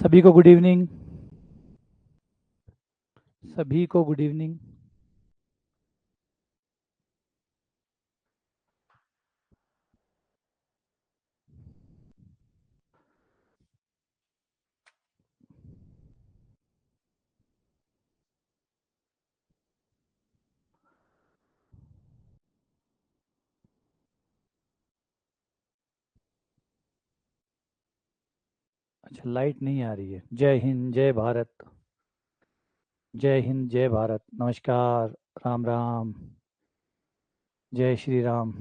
सभी को good evening. सभी को गुड इवनिंग। अच्छा, लाइट नहीं आ रही है। जय हिंद जय भारत। जय हिंद जय भारत। नमस्कार। राम राम। जय श्री राम।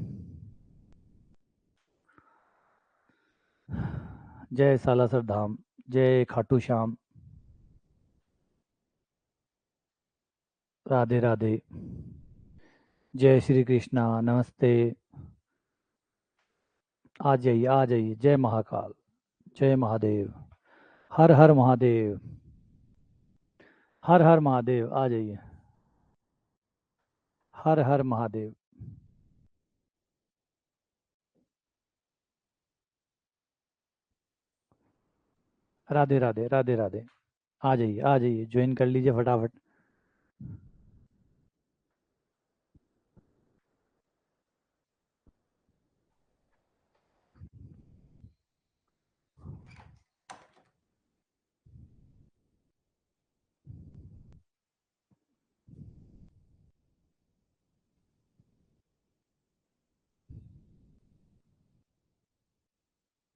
जय सालासर धाम। जय खाटू श्याम। राधे राधे। जय श्री कृष्णा। नमस्ते। आ जाइए आ जाइए। जय महाकाल। जय महादेव। हर हर महादेव। हर हर महादेव। आ जाइए। हर हर महादेव। राधे राधे राधे राधे। आ जाइए आ जाइए, ज्वाइन कर लीजिए फटाफट।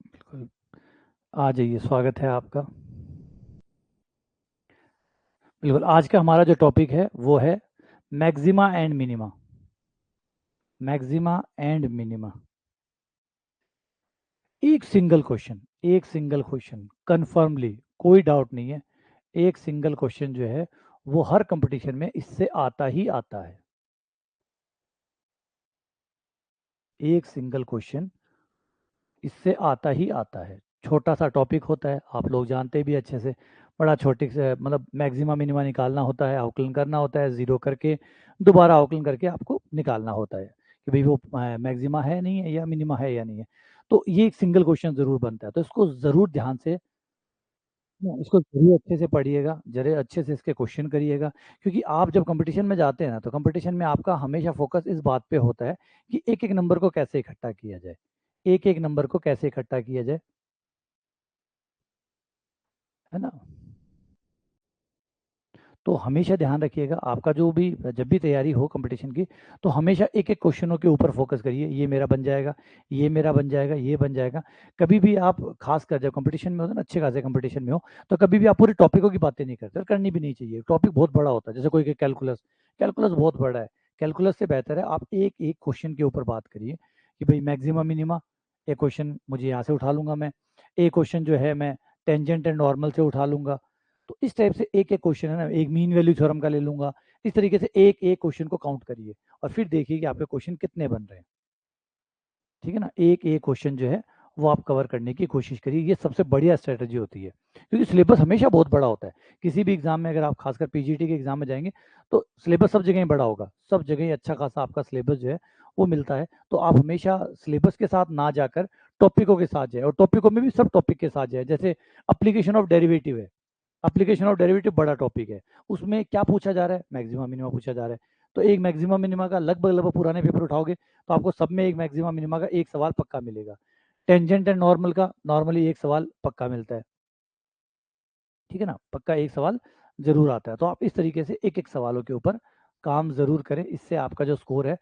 बिल्कुल। आ जाइए, स्वागत है आपका। बिल्कुल। आज का हमारा जो टॉपिक है वो है maxima and minima. Maxima and minima. एक सिंगल क्वेश्चन कन्फर्मली, कोई डाउट नहीं है। एक सिंगल क्वेश्चन जो है वो हर कंपटीशन में इससे आता ही आता है। एक सिंगल क्वेश्चन इससे आता ही आता है। छोटा सा टॉपिक होता है, आप लोग जानते भी अच्छे से। बड़ा छोटे से मतलब मैक्सिमा मिनिमा निकालना होता है, आउटलाइन करना होता है, ज़ीरो करके दोबारा आउटलाइन करके आपको निकालना होता है कि भाई वो मैक्सिमा है नहीं है या मिनिमा है या नहीं है। तो ये एक सिंगल क्वेश्चन ज़रूर बनता है, तो इसको ज़रूर ध्यान से इसको ज़रूर अच्छे से पढ़िएगा, जरे अच्छे से इसके क्वेश्चन करिएगा। क्योंकि आप जब कंपटीशन में जाते हैं ना, तो कंपटीशन में आपका हमेशा फोकस इस बात पे होता है कि एक एक नंबर को कैसे इकट्ठा किया जाए। एक एक नंबर को कैसे इकट्ठा किया जाए, है ना। तो हमेशा ध्यान रखिएगा, आपका जो भी जब भी तैयारी हो कंपटीशन की, तो हमेशा एक एक क्वेश्चनों के ऊपर फोकस करिए। ये मेरा बन जाएगा, ये मेरा बन जाएगा, ये बन जाएगा। कभी भी आप खासकर जब कंपटीशन में होते हैं ना, अच्छे खासे कंपटीशन में हो, तो कभी भी आप पूरे टॉपिकों की बातें नहीं करते और करनी भी नहीं चाहिए। टॉपिक बहुत बड़ा होता है, जैसे कोई कैलकुलस। कैलकुलस बहुत बड़ा है। कैलकुलस से बेहतर है आप एक एक क्वेश्चन के ऊपर बात करिए कि भाई मैक्सिमम मिनिमा। एक क्वेश्चन मुझे यहाँ से उठा लूंगा मैं। एक क्वेश्चन जो है मैं टेंजेंट एंड नॉर्मल से उठा लूंगा। तो इस टाइप से एक एक क्वेश्चन है ना, एक मीन वैल्यू थ्योरम का ले लूंगा। इस तरीके से एक एक क्वेश्चन को काउंट करिए और फिर देखिए कि आपके क्वेश्चन कितने बन रहे हैं। ठीक है ना, एक एक क्वेश्चन जो है वो आप कवर करने की कोशिश करिए। ये सबसे बढ़िया स्ट्रेटजी होती है, क्योंकि सिलेबस हमेशा बहुत बड़ा होता है। किसी भी एग्जाम में अगर आप खासकर पीजीटी के एग्जाम में जाएंगे, तो सिलेबस सब जगह ही बड़ा होगा, सब जगह ही अच्छा खासा आपका सिलेबस जो है वो मिलता है। तो आप हमेशा सिलेबस के साथ ना जाकर टॉपिकों के साथ जाए, और टॉपिकों में भी सब टॉपिक के साथ जाए। जैसे अप्लीकेशन ऑफ डेरिवेटिव है, एप्लीकेशन ऑफ डेरिवेटिव बड़ा टॉपिक है। उसमें क्या पूछा जा रहा है, मैक्सिमम मिनिमा पूछा जा रहा है। तो एक मैक्सिमम मिनिमा का लगभग लगभग पुराने पेपर उठाओगे तो आपको सब में एक मैक्सिमम मिनिमा का एक सवाल पक्का मिलेगा। टेंजेंट एंड नॉर्मल का नॉर्मली एक सवाल पक्का मिलता है। ठीक है ना, पक्का एक सवाल जरूर आता है। तो आप इस तरीके से एक एक सवालों के ऊपर काम जरूर करें, इससे आपका जो स्कोर है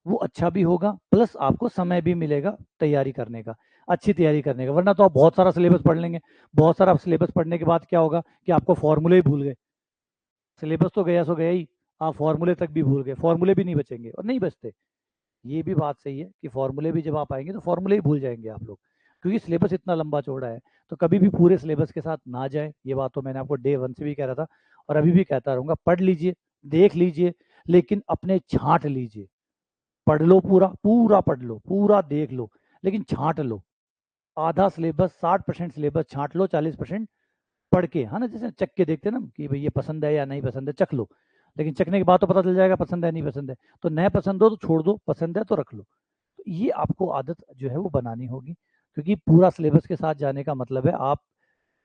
वो अच्छा भी होगा, प्लस आपको समय भी मिलेगा तैयारी करने का, अच्छी तैयारी करने का। वरना तो आप बहुत सारा सिलेबस पढ़ लेंगे। बहुत सारा सिलेबस पढ़ने के बाद क्या होगा कि आपको फॉर्मूले ही भूल गए। सिलेबस तो गया सो गया ही, आप फॉर्मूले तक भी भूल गए, फॉर्मूले भी नहीं बचेंगे और नहीं बचते। ये भी बात सही है कि फॉर्मूले भी जब आप आएंगे तो फॉर्मूले ही भूल जाएंगे आप लोग, क्योंकि सिलेबस इतना लंबा चौड़ा है। तो कभी भी पूरे सिलेबस के साथ ना जाए, ये बात तो मैंने आपको डे वन से भी कह रहा था और अभी भी कहता रहूँगा। पढ़ लीजिए, देख लीजिए, लेकिन अपने छांट लीजिए। पढ़ लो, पूरा पूरा पढ़ लो, पूरा देख लो, लेकिन छांट लो। आधा सिलेबस, 60% सिलेबस छांट लो, 40% पढ़ के, है ना। जैसे चख के देखते हैं ना कि भाई ये पसंद है या नहीं पसंद है, चख लो। लेकिन चखने के बाद तो पता चल जाएगा पसंद है नहीं पसंद है। तो नहीं पसंद हो तो छोड़ दो, पसंद है तो रख लो। तो ये आपको आदत जो है वो बनानी होगी, क्योंकि पूरा सिलेबस के साथ जाने का मतलब है आप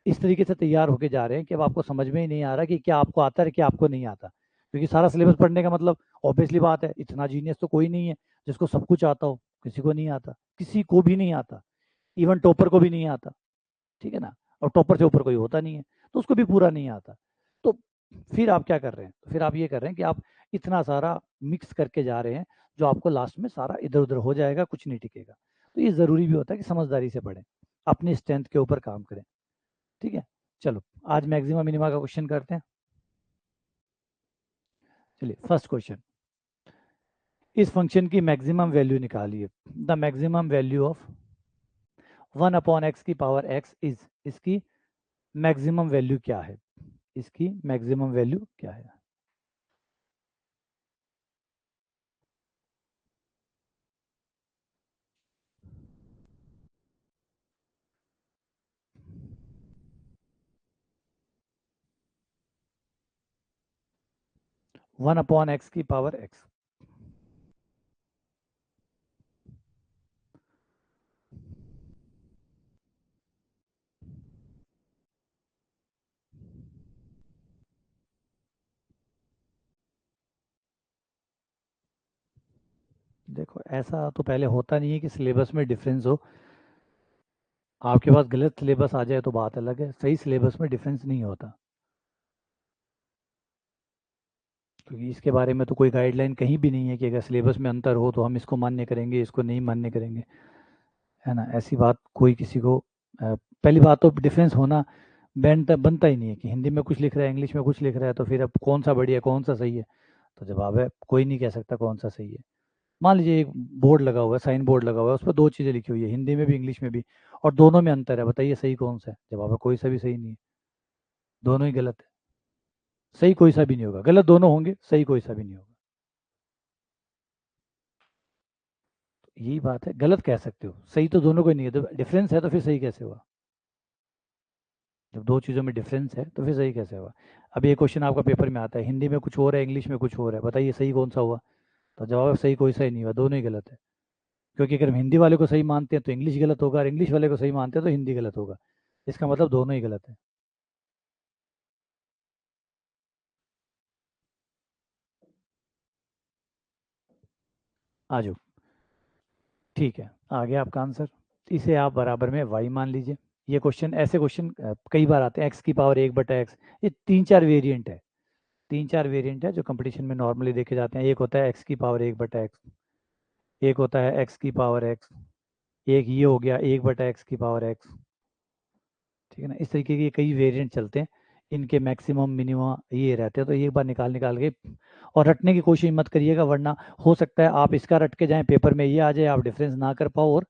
इस तरीके से तैयार होके जा रहे हैं कि अब आपको समझ में ही नहीं आ रहा कि क्या आपको आता है क्या आपको नहीं आता, क्योंकि सारा सिलेबस पढ़ने का मतलब ऑब्वियसली बात है, इतना जीनियस तो कोई नहीं है जिसको सब कुछ आता हो, किसी को नहीं आता, किसी को भी नहीं आता, इवन टॉपर को भी नहीं आता, ठीक है ना, और टॉपर से ऊपर कोई होता नहीं है तो उसको भी पूरा नहीं आता। तो फिर आप क्या कर रहे हैं, फिर आप ये कर रहे हैं कि आप इतना सारा मिक्स करके जा रहे हैं जो आपको लास्ट में सारा इधर उधर हो जाएगा, कुछ नहीं टिकेगा। तो ये ज़रूरी भी होता है कि समझदारी से पढ़ें, अपनी स्ट्रेंथ के ऊपर काम करें, ठीक है। चलो आज मैक्सिमम मिनिमा का क्वेश्चन करते हैं। चलिए फर्स्ट क्वेश्चन, इस फंक्शन की मैक्सिमम वैल्यू निकालिए। The maximum value of 1/x is, इसकी मैक्सिमम वैल्यू क्या है, इसकी मैक्सिमम वैल्यू क्या है। (1/x)। देखो ऐसा तो पहले होता नहीं है कि सिलेबस में डिफरेंस हो, आपके पास गलत सिलेबस आ जाए तो बात अलग है, सही सिलेबस में डिफरेंस नहीं होता, क्योंकि इसके बारे में तो कोई गाइडलाइन कहीं भी नहीं है कि अगर सिलेबस में अंतर हो तो हम इसको मान्य करेंगे इसको नहीं मान्य करेंगे, है ना, ऐसी बात कोई किसी को पहली बात तो डिफरेंस होना बनता बनता ही नहीं है कि हिंदी में कुछ लिख रहा है इंग्लिश में कुछ लिख रहा है तो फिर अब कौन सा बढ़िया कौन सा सही है। तो जवाब है कोई नहीं कह सकता कौन सा सही है। मान लीजिए एक बोर्ड लगा हुआ है, साइन बोर्ड लगा हुआ है, उस पर दो चीज़ें लिखी हुई है, हिंदी में भी इंग्लिश में भी, और दोनों में अंतर है, बताइए सही कौन सा है। जवाब है कोई सा भी सही नहीं है, दोनों ही गलत है, सही कोई सा भी नहीं होगा, गलत दोनों होंगे, सही कोई सा भी नहीं होगा। यही बात है, गलत कह सकते हो, सही तो दोनों को ही नहीं है, तो डिफरेंस है तो फिर सही कैसे हुआ। जब दो चीज़ों में डिफरेंस है तो फिर सही कैसे हुआ। अब ये क्वेश्चन आपका पेपर में आता है, हिंदी में कुछ और है इंग्लिश में कुछ और है, बताइए सही कौन सा हुआ। तो जवाब है सही कोई सा ही नहीं हुआ, दोनों ही गलत है, क्योंकि अगर हम हिंदी वाले को सही मानते हैं तो इंग्लिश गलत होगा, और इंग्लिश वाले को सही मानते हैं तो हिंदी गलत होगा, इसका मतलब दोनों ही गलत है। आ जाओ, ठीक है, आ गया आपका आंसर। इसे आप बराबर में वाई मान लीजिए। ये क्वेश्चन ऐसे क्वेश्चन कई बार आते हैं, x⁻1/x, ये तीन चार वेरिएंट है, तीन चार वेरिएंट है जो कंपटीशन में नॉर्मली देखे जाते हैं। एक होता है x⁻1/x, एक होता है x⁻x, एक ये हो गया 1/x⁻x, ठीक है ना। इस तरीके के कई वेरिएंट चलते हैं, इनके मैक्सिमम मिनिमम ये रहते हैं, तो एक बार निकाल निकाल के और रटने की कोशिश मत करिएगा, वरना हो सकता है आप इसका रट के जाएं पेपर में ये आ जाए आप डिफरेंस ना कर पाओ और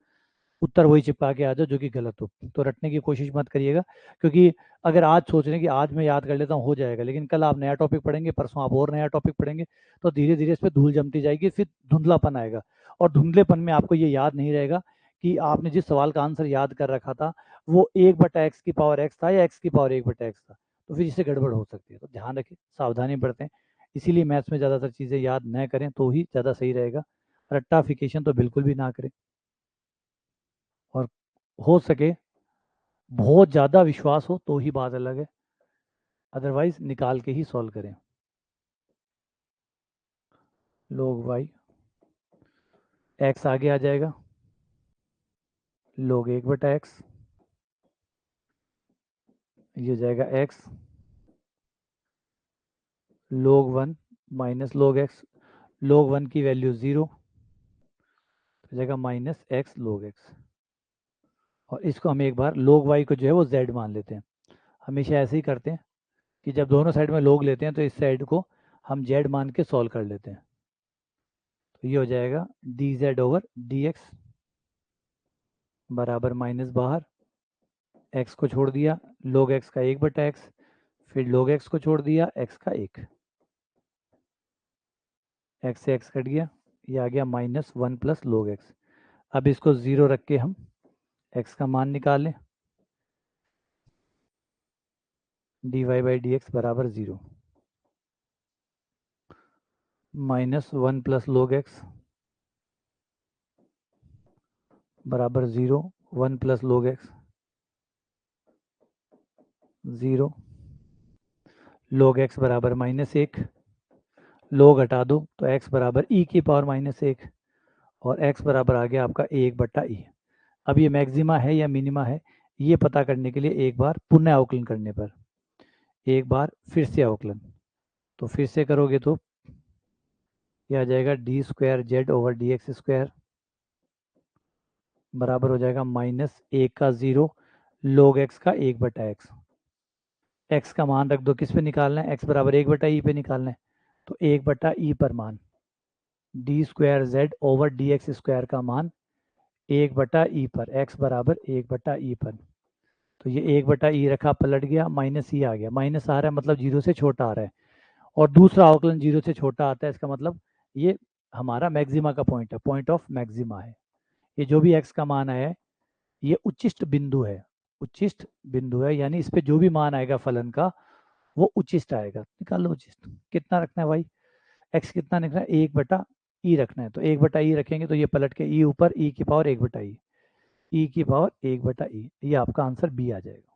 उत्तर वही चिपका के आ जाओ जो कि गलत हो। तो रटने की कोशिश मत करिएगा, क्योंकि अगर आज सोच रहे हैं कि आज मैं याद कर लेता हूँ हो जाएगा, लेकिन कल आप नया टॉपिक पढ़ेंगे, परसों आप और नया टॉपिक पढ़ेंगे, तो धीरे धीरे इस पर धूल जमती जाएगी, फिर धुंधलापन आएगा, और धुंधलेपन में आपको ये याद नहीं रहेगा कि आपने जिस सवाल का आंसर याद कर रखा था वो 1/x⁻x था या x⁻1/x था, तो फिर इससे गड़बड़ हो सकती है। तो ध्यान रखें, सावधानी बरतें, इसीलिए मैथ्स में ज़्यादातर चीज़ें याद न करें तो ही ज़्यादा सही रहेगा, रट्टाफिकेशन तो बिल्कुल भी ना करें, और हो सके बहुत ज़्यादा विश्वास हो तो ही बात अलग है, अदरवाइज निकाल के ही सॉल्व करें। log y, x आगे आ जाएगा, log 1/x, ये हो जाएगा x, log 1 minus log x, log 1 की वैल्यू 0 हो जाएगा माइनस x log x, और इसको हम एक बार log y को जो है वो z मान लेते हैं। हमेशा ऐसे ही करते हैं कि जब दोनों साइड में log लेते हैं तो इस साइड को हम z मान के सॉल्व कर लेते हैं। तो ये हो जाएगा dz/dx बराबर माइनस बाहर, x को छोड़ दिया log x का 1/x, फिर log x को छोड़ दिया x का 1, x से x कट गया, ये आ गया -1 प्लस log x। अब इसको 0 रख के हम x का मान निकालें, dy/dx बराबर 0, -1 प्लस log x बराबर 0, 1 plus log x 0, log x बराबर -1, log हटा दो तो x बराबर e की पावर -1 और x बराबर आ गया आपका 1/e। अब ये मैक्सिमा है या मिनिमा है ये पता करने के लिए एक बार पुनः अवकलन करने पर, एक बार फिर से अवकलन, तो फिर से करोगे तो ये आ जाएगा d²z/dx² बराबर हो जाएगा -1 का 0 log x का 1/x। x का मान रख दो, किस पे निकालना है, x बराबर 1/e पे निकालना है, तो 1/e पर मान d²z/dx² का मान 1/e पर, x बराबर 1/e पर, तो ये 1/e रखा पलट गया, -e आ गया, माइनस आ रहा है मतलब 0 से छोटा आ रहा है, और दूसरा अवकलन 0 से छोटा आता है, इसका मतलब ये हमारा मैक्सिमा का पॉइंट है, पॉइंट ऑफ मैक्सिमा है। ये जो भी x का मान आया है ये उच्चिष्ट बिंदु है, उच्चिष्ट बिंदु है, यानी इस पे जो भी मान आएगा फलन का वो उच्चिष्ट आएगा। निकाल लो उच्चिष्ट, कितना रखना है भाई, x कितना रखना है, 1/e रखना है, तो 1/e रखेंगे तो ये पलट के e ऊपर e की पावर 1/e, e की पावर 1/e, ये आपका आंसर बी आ जाएगा,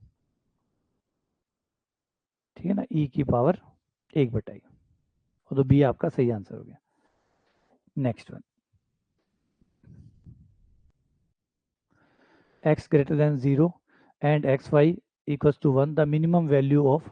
ठीक है ना, e की पावर 1/e, तो बी आपका सही आंसर हो गया। Next one, x greater than 0 and xy equals to 1, the minimum value of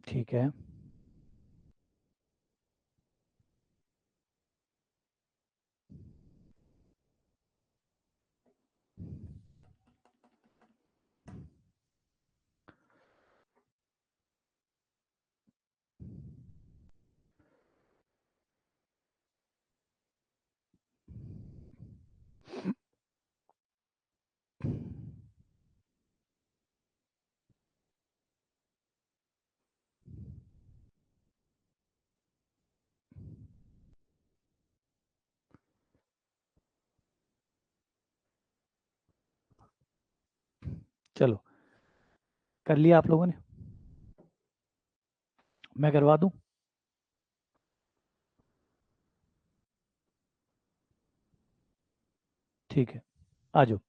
ठीक है, चलो कर लिया आप लोगों ने, मैं करवा दूं, ठीक है, आ जाओ,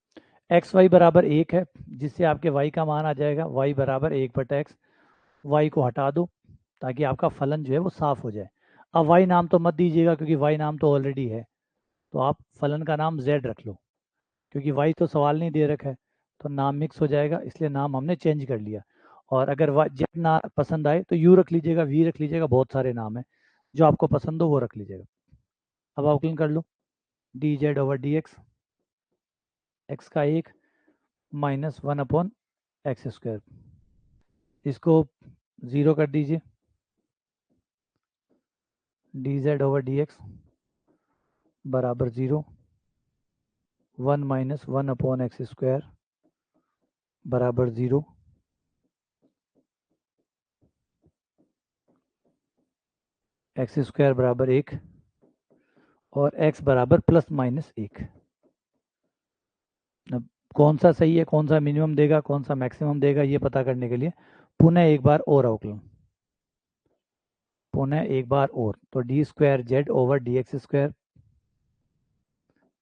एक्स वाई बराबर 1 है जिससे आपके y का मान आ जाएगा y बराबर 1/x, y को हटा दो ताकि आपका फलन जो है वो साफ हो जाए। अब y नाम तो मत दीजिएगा क्योंकि y नाम तो ऑलरेडी है, तो आप फलन का नाम z रख लो, क्योंकि y तो सवाल नहीं दे रखा है तो नाम मिक्स हो जाएगा, इसलिए नाम हमने चेंज कर लिया। और अगर z ना पसंद आए तो u रख लीजिएगा, v रख लीजिएगा, बहुत सारे नाम है, जो आपको पसंद हो वो रख लीजिएगा। अब अवकलन कर लो, dz/dx, x का 1 -1/x², इसको 0 कर दीजिए, dz/dx बराबर 0, 1 - 1/x² बराबर 0, x² बराबर 1 और x बराबर ±1। अब कौन सा सही है, कौन सा मिनिमम देगा, कौन सा मैक्सिमम देगा, ये पता करने के लिए पुनः एक बार और अवकलन, पुनः एक बार और, तो D square Z over D x square,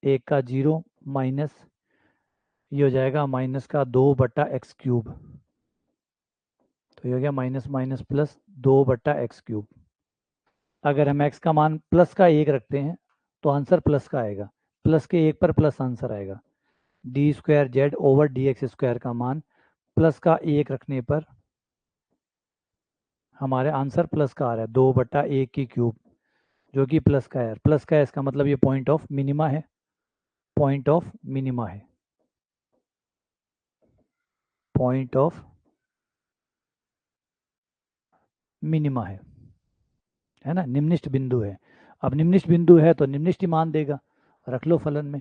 एक का 0 माइनस, ये हो जाएगा माइनस का 2/x³, तो ये हो गया माइनस माइनस प्लस 2/x³। अगर हम x का मान प्लस का 1 रखते हैं तो आंसर प्लस का आएगा, प्लस के 1 पर प्लस आंसर आएगा। D square Z over D x square का मान प्लस का 1 रखने पर हमारे आंसर प्लस का आ रहा है, 2/1³ जो कि प्लस का है। प्लस का है इसका मतलब ये पॉइंट ऑफ मिनिमा है, पॉइंट ऑफ मिनिमा है, पॉइंट ऑफ मिनिमा है ना, निम्निष्ट बिंदु है। अब निम्निष्ट बिंदु है तो निम्निष्ट ही मान देगा, रख लो फलन में।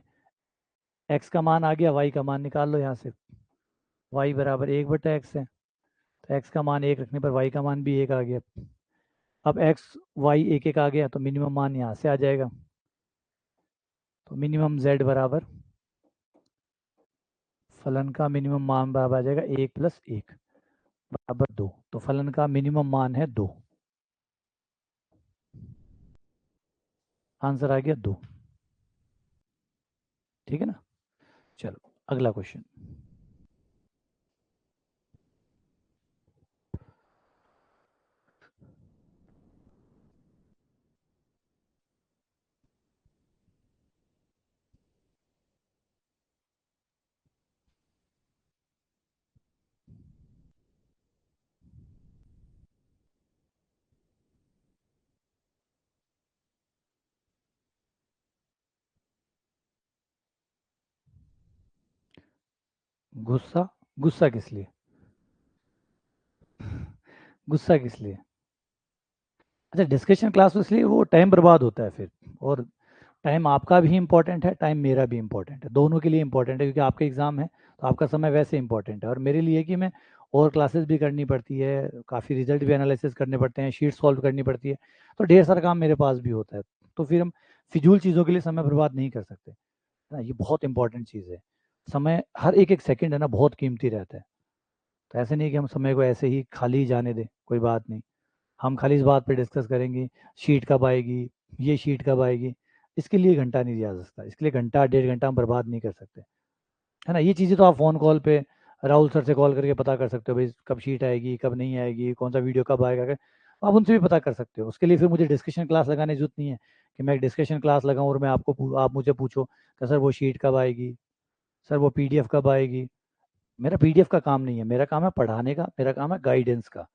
x का मान आ गया, y का मान निकाल लो यहाँ से, y बराबर 1/x है, तो x का मान 1 रखने पर y का मान भी 1 आ गया। अब x y 1 आ गया तो मिनिमम मान यहाँ से आ जाएगा, तो मिनिमम z बराबर, फलन का मिनिमम मान बराबर आ जाएगा 1 + 1 बराबर 2, तो फलन का मिनिमम मान है 2, आंसर आ गया 2। ठीक है ना। चलो अगला क्वेश्चन। गुस्सा, गुस्सा किस लिए, गुस्सा किस लिए? अच्छा, डिस्कशन क्लास इसलिए वो टाइम बर्बाद होता है फिर, और टाइम आपका भी इम्पोर्टेंट है, टाइम मेरा भी इम्पोर्टेंट है, दोनों के लिए इम्पोर्टेंट है, क्योंकि आपका एग्ज़ाम है तो आपका समय वैसे इम्पोर्टेंट है, और मेरे लिए कि मैं और क्लासेस भी करनी पड़ती है, काफ़ी रिजल्ट भी एनालिसिस करने पड़ते हैं, शीट सॉल्व करनी पड़ती है, तो ढेर सारा काम मेरे पास भी होता है, तो फिर हम फिजूल चीज़ों के लिए समय बर्बाद नहीं कर सकते, है ना, ये बहुत इंपॉर्टेंट चीज़ है। समय हर एक एक सेकंड है ना बहुत कीमती रहता है, तो ऐसे नहीं कि हम समय को ऐसे ही खाली जाने दें, कोई बात नहीं, हम खाली इस बात पे डिस्कस करेंगे शीट कब आएगी, ये शीट कब आएगी, इसके लिए घंटा नहीं दिया जा सकता, इसके लिए घंटा 1.5 घंटा हम बर्बाद नहीं कर सकते, है ना। ये चीज़ें तो आप फ़ोन कॉल पे राहुल सर से कॉल करके पता कर सकते हो, भाई कब शीट आएगी, कब नहीं आएगी, कौन सा वीडियो कब आएगा, आप उनसे भी पता कर सकते हो। उसके लिए फिर मुझे डिस्कशन क्लास लगाने की जरूरत नहीं है कि मैं एक डिस्कशन क्लास लगाऊं और मैं आप मुझे पूछो कि सर वो शीट कब आएगी, सर वो पीडीएफ कब आएगी। मेरा पीडीएफ का काम नहीं है, मेरा काम है पढ़ाने का, मेरा काम है गाइडेंस का।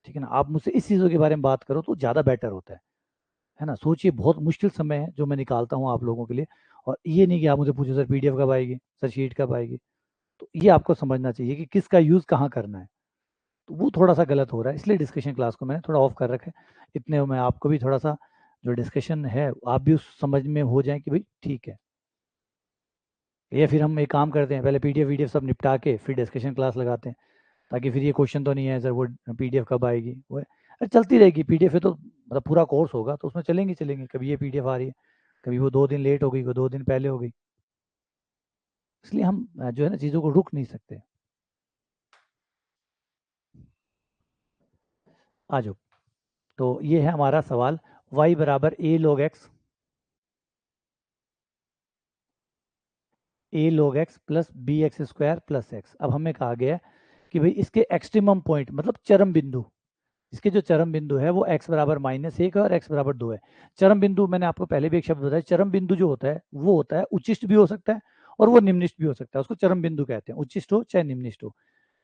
ठीक है ना, आप मुझसे इस चीज़ों के बारे में बात करो तो ज़्यादा बेटर होता है ना। सोचिए बहुत मुश्किल समय है जो मैं निकालता हूँ आप लोगों के लिए, और ये नहीं कि आप मुझे पूछो सर पीडीएफ कब आएगी, सर शीट कब आएगी, तो ये आपको समझना चाहिए कि किसका यूज़ कहाँ करना है, तो वो थोड़ा सा गलत हो रहा है, इसलिए डिस्कशन क्लास को मैंने थोड़ा ऑफ कर रखा है। इतने में आपको भी थोड़ा सा जो डिस्कशन है आप भी उस समझ में हो जाए कि भाई ठीक है, या फिर हम एक काम करते हैं पहले पीडीएफ वीडीएफ सब निपटा के फिर डिस्कशन क्लास लगाते हैं, ताकि फिर ये क्वेश्चन तो नहीं है सर वो पीडीएफ कब आएगी, वो अरे चलती रहेगी पीडीएफ है तो मतलब पूरा कोर्स होगा तो उसमें चलेंगे चलेंगे, कभी ये पीडीएफ आ रही है, कभी वो 2 दिन लेट हो गई, वो 2 दिन पहले हो गई, इसलिए हम जो है ना चीज़ों को रुक नहीं सकते। आ जाओ, तो ये है हमारा सवाल, y बराबर a log x, a log x plus b x square plus x. अब हमें कहा गया है कि भाई इसके एक्सट्रीमम पॉइंट मतलब चरम बिंदु, इसके जो चरम बिंदु है वो x बराबर -1 है और x बराबर 2 है। चरम बिंदु मैंने आपको पहले भी एक शब्द बताया, चरम बिंदु जो होता है वो होता है उच्चिष्ट भी हो सकता है और वो निम्निष्ट भी हो सकता है, उसको चरम बिंदु कहते हैं, उच्चिष्ट हो चाहे निम्निष्ट हो।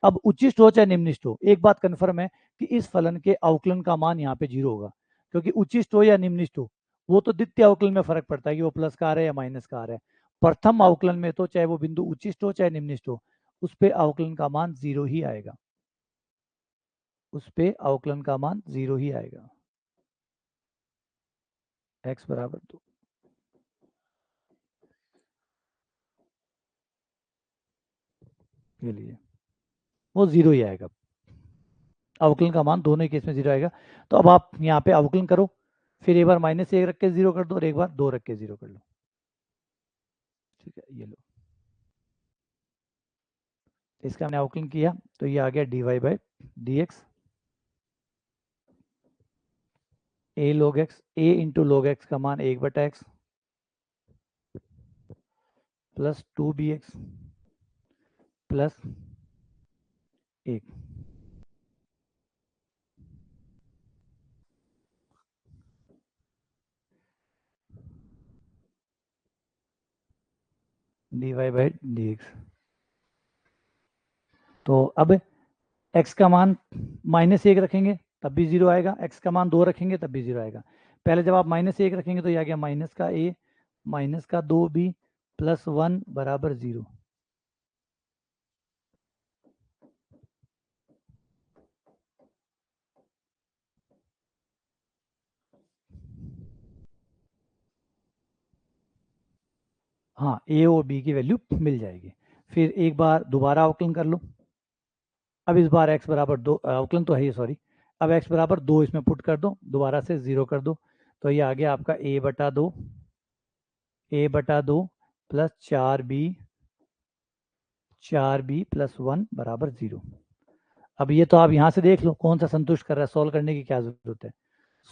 अब उच्चिष्ट हो चाहे निम्निष्ट हो, एक बात कन्फर्म है कि इस फलन के अवकलन का मान यहाँ पे 0 होगा, क्योंकि उच्चिष्ट हो या निम्निष्ट हो वो तो द्वितीय अवकलन में फर्क पड़ता है कि वो प्लस का आ रहा है या माइनस का आ रहा है। प्रथम अवकलन में तो चाहे वो बिंदु उच्चिष्ट हो चाहे निम्निष्ट हो, उस पे अवकलन का मान 0 ही आएगा, उस पे अवकलन का मान 0 ही आएगा, x बराबर 2 के लिए वो 0 ही आएगा, अवकलन का मान दोनों ही केस में 0 आएगा। तो अब आप यहाँ पे अवकलन करो, फिर एक बार -1 रख के 0 कर दो और एक बार 2 रख के 0 कर लो। ठीक है, ये लो इसका हमने अवकलन किया तो ये आ गया dy by D x a log x, a into log x का मान 1/x plus 2bx plus 1। dy by D x. तो अब x का मान -1 रखेंगे तब भी 0 आएगा, x का मान 2 रखेंगे तब भी 0 आएगा। पहले जब आप -1 रखेंगे तो ये आ गया माइनस का a माइनस का 2b प्लस 1 बराबर 0। हाँ, a और b की वैल्यू मिल जाएगी। फिर एक बार दोबारा अवकलन कर लो। अब इस बार x बराबर 2, अवकलन तो है ही, सॉरी। अब x बराबर 2 इसमें पुट कर दो, दोबारा से 0 कर दो, तो ये आ गया आपका a बटा 2 प्लस 4b प्लस 1 बराबर 0। अब ये तो आप यहाँ से देख लो कौन सा संतुष्ट कर रहा है, सॉल्व करने की क्या ज़रूरत है,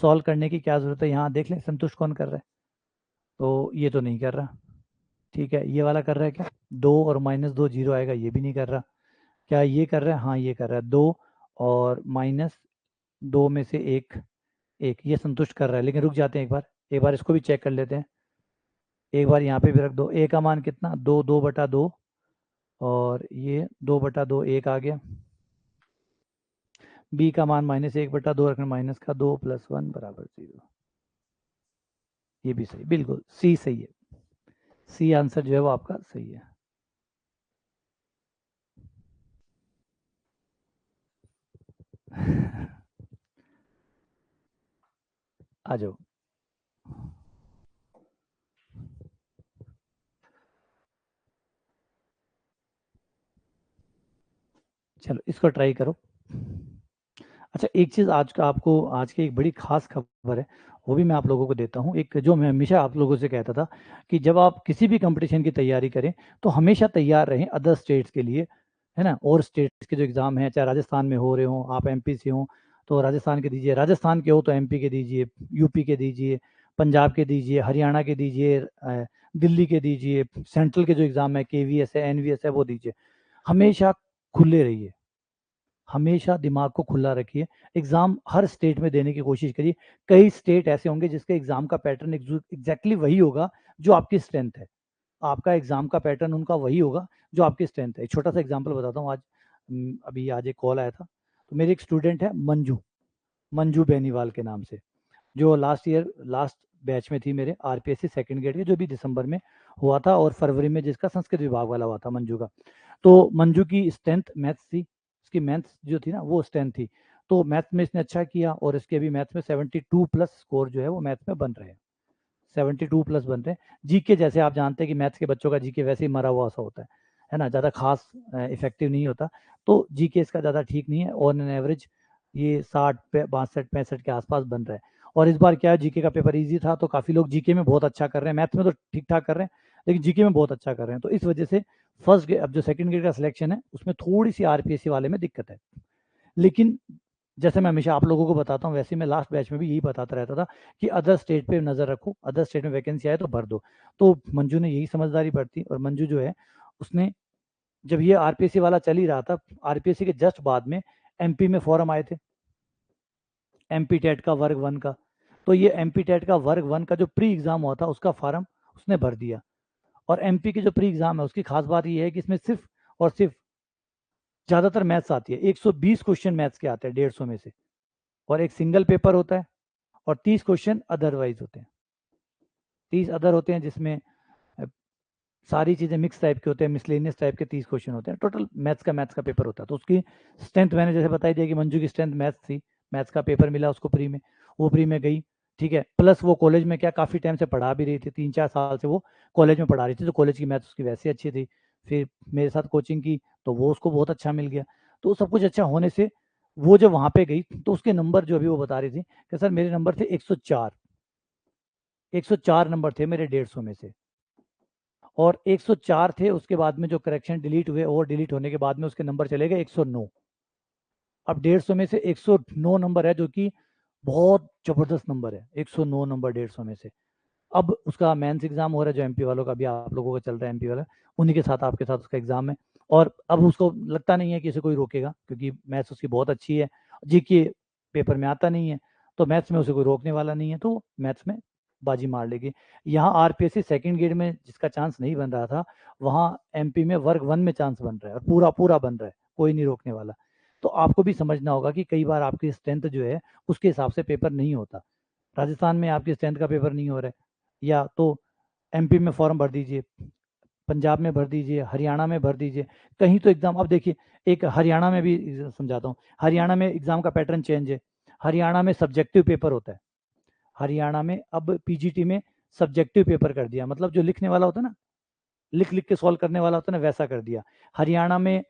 सॉल्व करने की क्या ज़रूरत है, यहाँ देख लें संतुष्ट कौन कर रहा है। तो ये तो नहीं कर रहा, ठीक है। ये वाला कर रहा है क्या, 2 और -2 0 आएगा, ये भी नहीं कर रहा। क्या ये कर रहा है, हाँ ये कर रहा है, 2 और -2 में से एक ये संतुष्ट कर रहा है। लेकिन रुक जाते हैं एक बार इसको भी चेक कर लेते हैं। एक बार यहाँ पे भी रख दो, a का मान कितना, 2 बटा 2 और ये 2 बटा 2 1 आ गया। b का मान -1 बटा 2 रखना, माइनस का 2 प्लस 1 बराबर 0। ये भी सही, बिल्कुल सी सही है, सी आंसर जो है वो आपका सही है। आ जाओ। चलो इसको ट्राई करो। अच्छा, एक चीज़ आज की एक बड़ी खास खबर है, वो भी मैं आप लोगों को देता हूँ। एक जो मैं हमेशा आप लोगों से कहता था कि जब आप किसी भी कंपटीशन की तैयारी करें तो हमेशा तैयार रहें अदर स्टेट्स के लिए, है ना। और स्टेट्स के जो एग्ज़ाम हैं, चाहे राजस्थान में हो रहे हों, आप एमपी से हों तो राजस्थान के दीजिए, राजस्थान के हो तो एमपी के दीजिए, यूपी के दीजिए, पंजाब के दीजिए, हरियाणा के दीजिए, दिल्ली के दीजिए, सेंट्रल के जो एग्ज़ाम है केवीएस है, एनवीएस है, वो दीजिए। हमेशा खुले रहिए, हमेशा दिमाग को खुला रखिए, एग्ज़ाम हर स्टेट में देने की कोशिश करिए। कई स्टेट ऐसे होंगे जिसके एग्ज़ाम का पैटर्न एग्जैक्टली वही होगा जो आपकी स्ट्रेंथ है, आपका एग्ज़ाम का पैटर्न उनका वही होगा जो आपकी स्ट्रेंथ है। एक छोटा सा एग्जांपल बताता हूँ। अभी आज एक कॉल आया था, तो मेरी एक स्टूडेंट है मंजू बेनीवाल के नाम से, जो लास्ट बैच में थी मेरे आरपीएससी सेकंड ग्रेड के, जो भी दिसंबर में हुआ था और फरवरी में जिसका संस्कृत विभाग वाला हुआ था मंजू का। तो मंजू की स्ट्रेंथ मैथ्स थी, उसकी मैथ्स जो थी ना वो स्ट्रेंथ थी, तो मैथ्स में इसने अच्छा किया और इसके अभी मैथ्स में 72 प्लस स्कोर जो है वो मैथ्स में बन रहे हैं, 72 प्लस बन रहे हैं। जीके जैसे आप जानते हैं कि मैथ्स के बच्चों का जीके वैसे ही मरा हुआ सा होता है ना, ज़्यादा खास इफेक्टिव नहीं होता, तो जीके इसका ज़्यादा ठीक नहीं है। ऑन एन एवरेज ये 60 62 65 के आसपास बन रहा है। और इस बार क्या है, जीके का पेपर इजी था तो काफ़ी लोग जीके में बहुत अच्छा कर रहे हैं, मैथ्स में तो ठीक ठाक कर रहे हैं लेकिन जीके में बहुत अच्छा कर रहे हैं। तो इस वजह से अब जो सेकंड ग्रेड का सिलेक्शन है उसमें थोड़ी सी आरपीएससी वाले में दिक्कत है। लेकिन जैसे मैं हमेशा आप लोगों को बताता हूँ, वैसे मैं लास्ट बैच में भी यही बताता रहता था कि अदर स्टेट पे नज़र रखो, अदर स्टेट में वैकेंसी आए तो भर दो। तो मंजू ने यही समझदारी बरती और मंजू जो है उसने, जब ये आरपीएससी वाला चल ही रहा था, आरपीएससी के जस्ट बाद में एमपी में फॉर्म आए थे, एमपी टेट का वर्ग 1 का, तो ये एमपी टेट का वर्ग 1 का जो प्री एग्ज़ाम हुआ था उसका फॉर्म उसने भर दिया। और एमपी के जो प्री एग्ज़ाम है उसकी खास बात ये है कि इसमें सिर्फ और सिर्फ ज़्यादातर मैथ्स आती है, 120 क्वेश्चन मैथ्स के आते हैं 150 में से, और एक सिंगल पेपर होता है और 30 क्वेश्चन अदरवाइज होते हैं, 30 अदर होते हैं जिसमें सारी चीज़ें मिक्स टाइप के होते हैं, मिसलेनियस टाइप के 30 क्वेश्चन होते हैं। टोटल मैथ्स का पेपर होता है। तो उसकी स्ट्रेंथ मैंने जैसे बताई दिया कि मंजू की स्ट्रेंथ मैथ्स थी, मैथ्स का पेपर मिला उसको प्री में, वो प्री में गई, ठीक है। प्लस वो कॉलेज में क्या काफ़ी टाइम से पढ़ा भी रही थी, 3-4 साल से वो कॉलेज में पढ़ा रही थी, तो कॉलेज की मैथ्स उसकी वैसे अच्छी थी। फिर मेरे साथ कोचिंग की तो वो उसको बहुत अच्छा मिल गया। तो सब कुछ अच्छा होने से वो जब वहाँ पे गई तो उसके नंबर जो अभी वो बता रही थी कि सर मेरे नंबर थे 104 नंबर थे मेरे 150 में से। और 104 थे, उसके बाद में जो करेक्शन डिलीट हुए, ओवर डिलीट होने के बाद में उसके नंबर चले गए 109। अब 150 में से 109 नंबर है, जो कि बहुत जबरदस्त नंबर है, 109 नंबर 150 में से। अब उसका मेंस एग्जाम हो रहा है, जो एमपी वालों का भी आप लोगों का चल रहा है, एमपी वाला, उन्हीं के साथ आपके साथ उसका एग्जाम है। और अब उसको लगता नहीं है कि इसे कोई रोकेगा, क्योंकि मैथ्स उसकी बहुत अच्छी है, जीके पेपर में आता नहीं है, तो मैथ्स में उसे कोई रोकने वाला नहीं है, तो मैथ्स में बाजी मार लेगी। यहाँ आरपीएससी सेकंड ग्रेड में जिसका चांस नहीं बन रहा था, वहाँ एमपी में वर्ग 1 में चांस बन रहा है, और पूरा पूरा बन रहा है, कोई नहीं रोकने वाला। तो आपको भी समझना होगा कि कई बार आपकी स्ट्रेंथ जो है उसके हिसाब से पेपर नहीं होता। राजस्थान में आपकी स्ट्रेंथ का पेपर नहीं हो रहा है, या तो एमपी में फॉर्म भर दीजिए, पंजाब में भर दीजिए, हरियाणा में भर दीजिए, कहीं तो एग्जाम। अब देखिए, एक हरियाणा में भी समझाता हूँ, हरियाणा में एग्जाम का पैटर्न चेंज है। हरियाणा में सब्जेक्टिव पेपर होता है, हरियाणा में अब पीजीटी में सब्जेक्टिव पेपर कर दिया, मतलब जो लिखने वाला होता है ना, लिख लिख के सॉल्व करने वाला होता है ना, वैसा कर दिया। हरियाणा में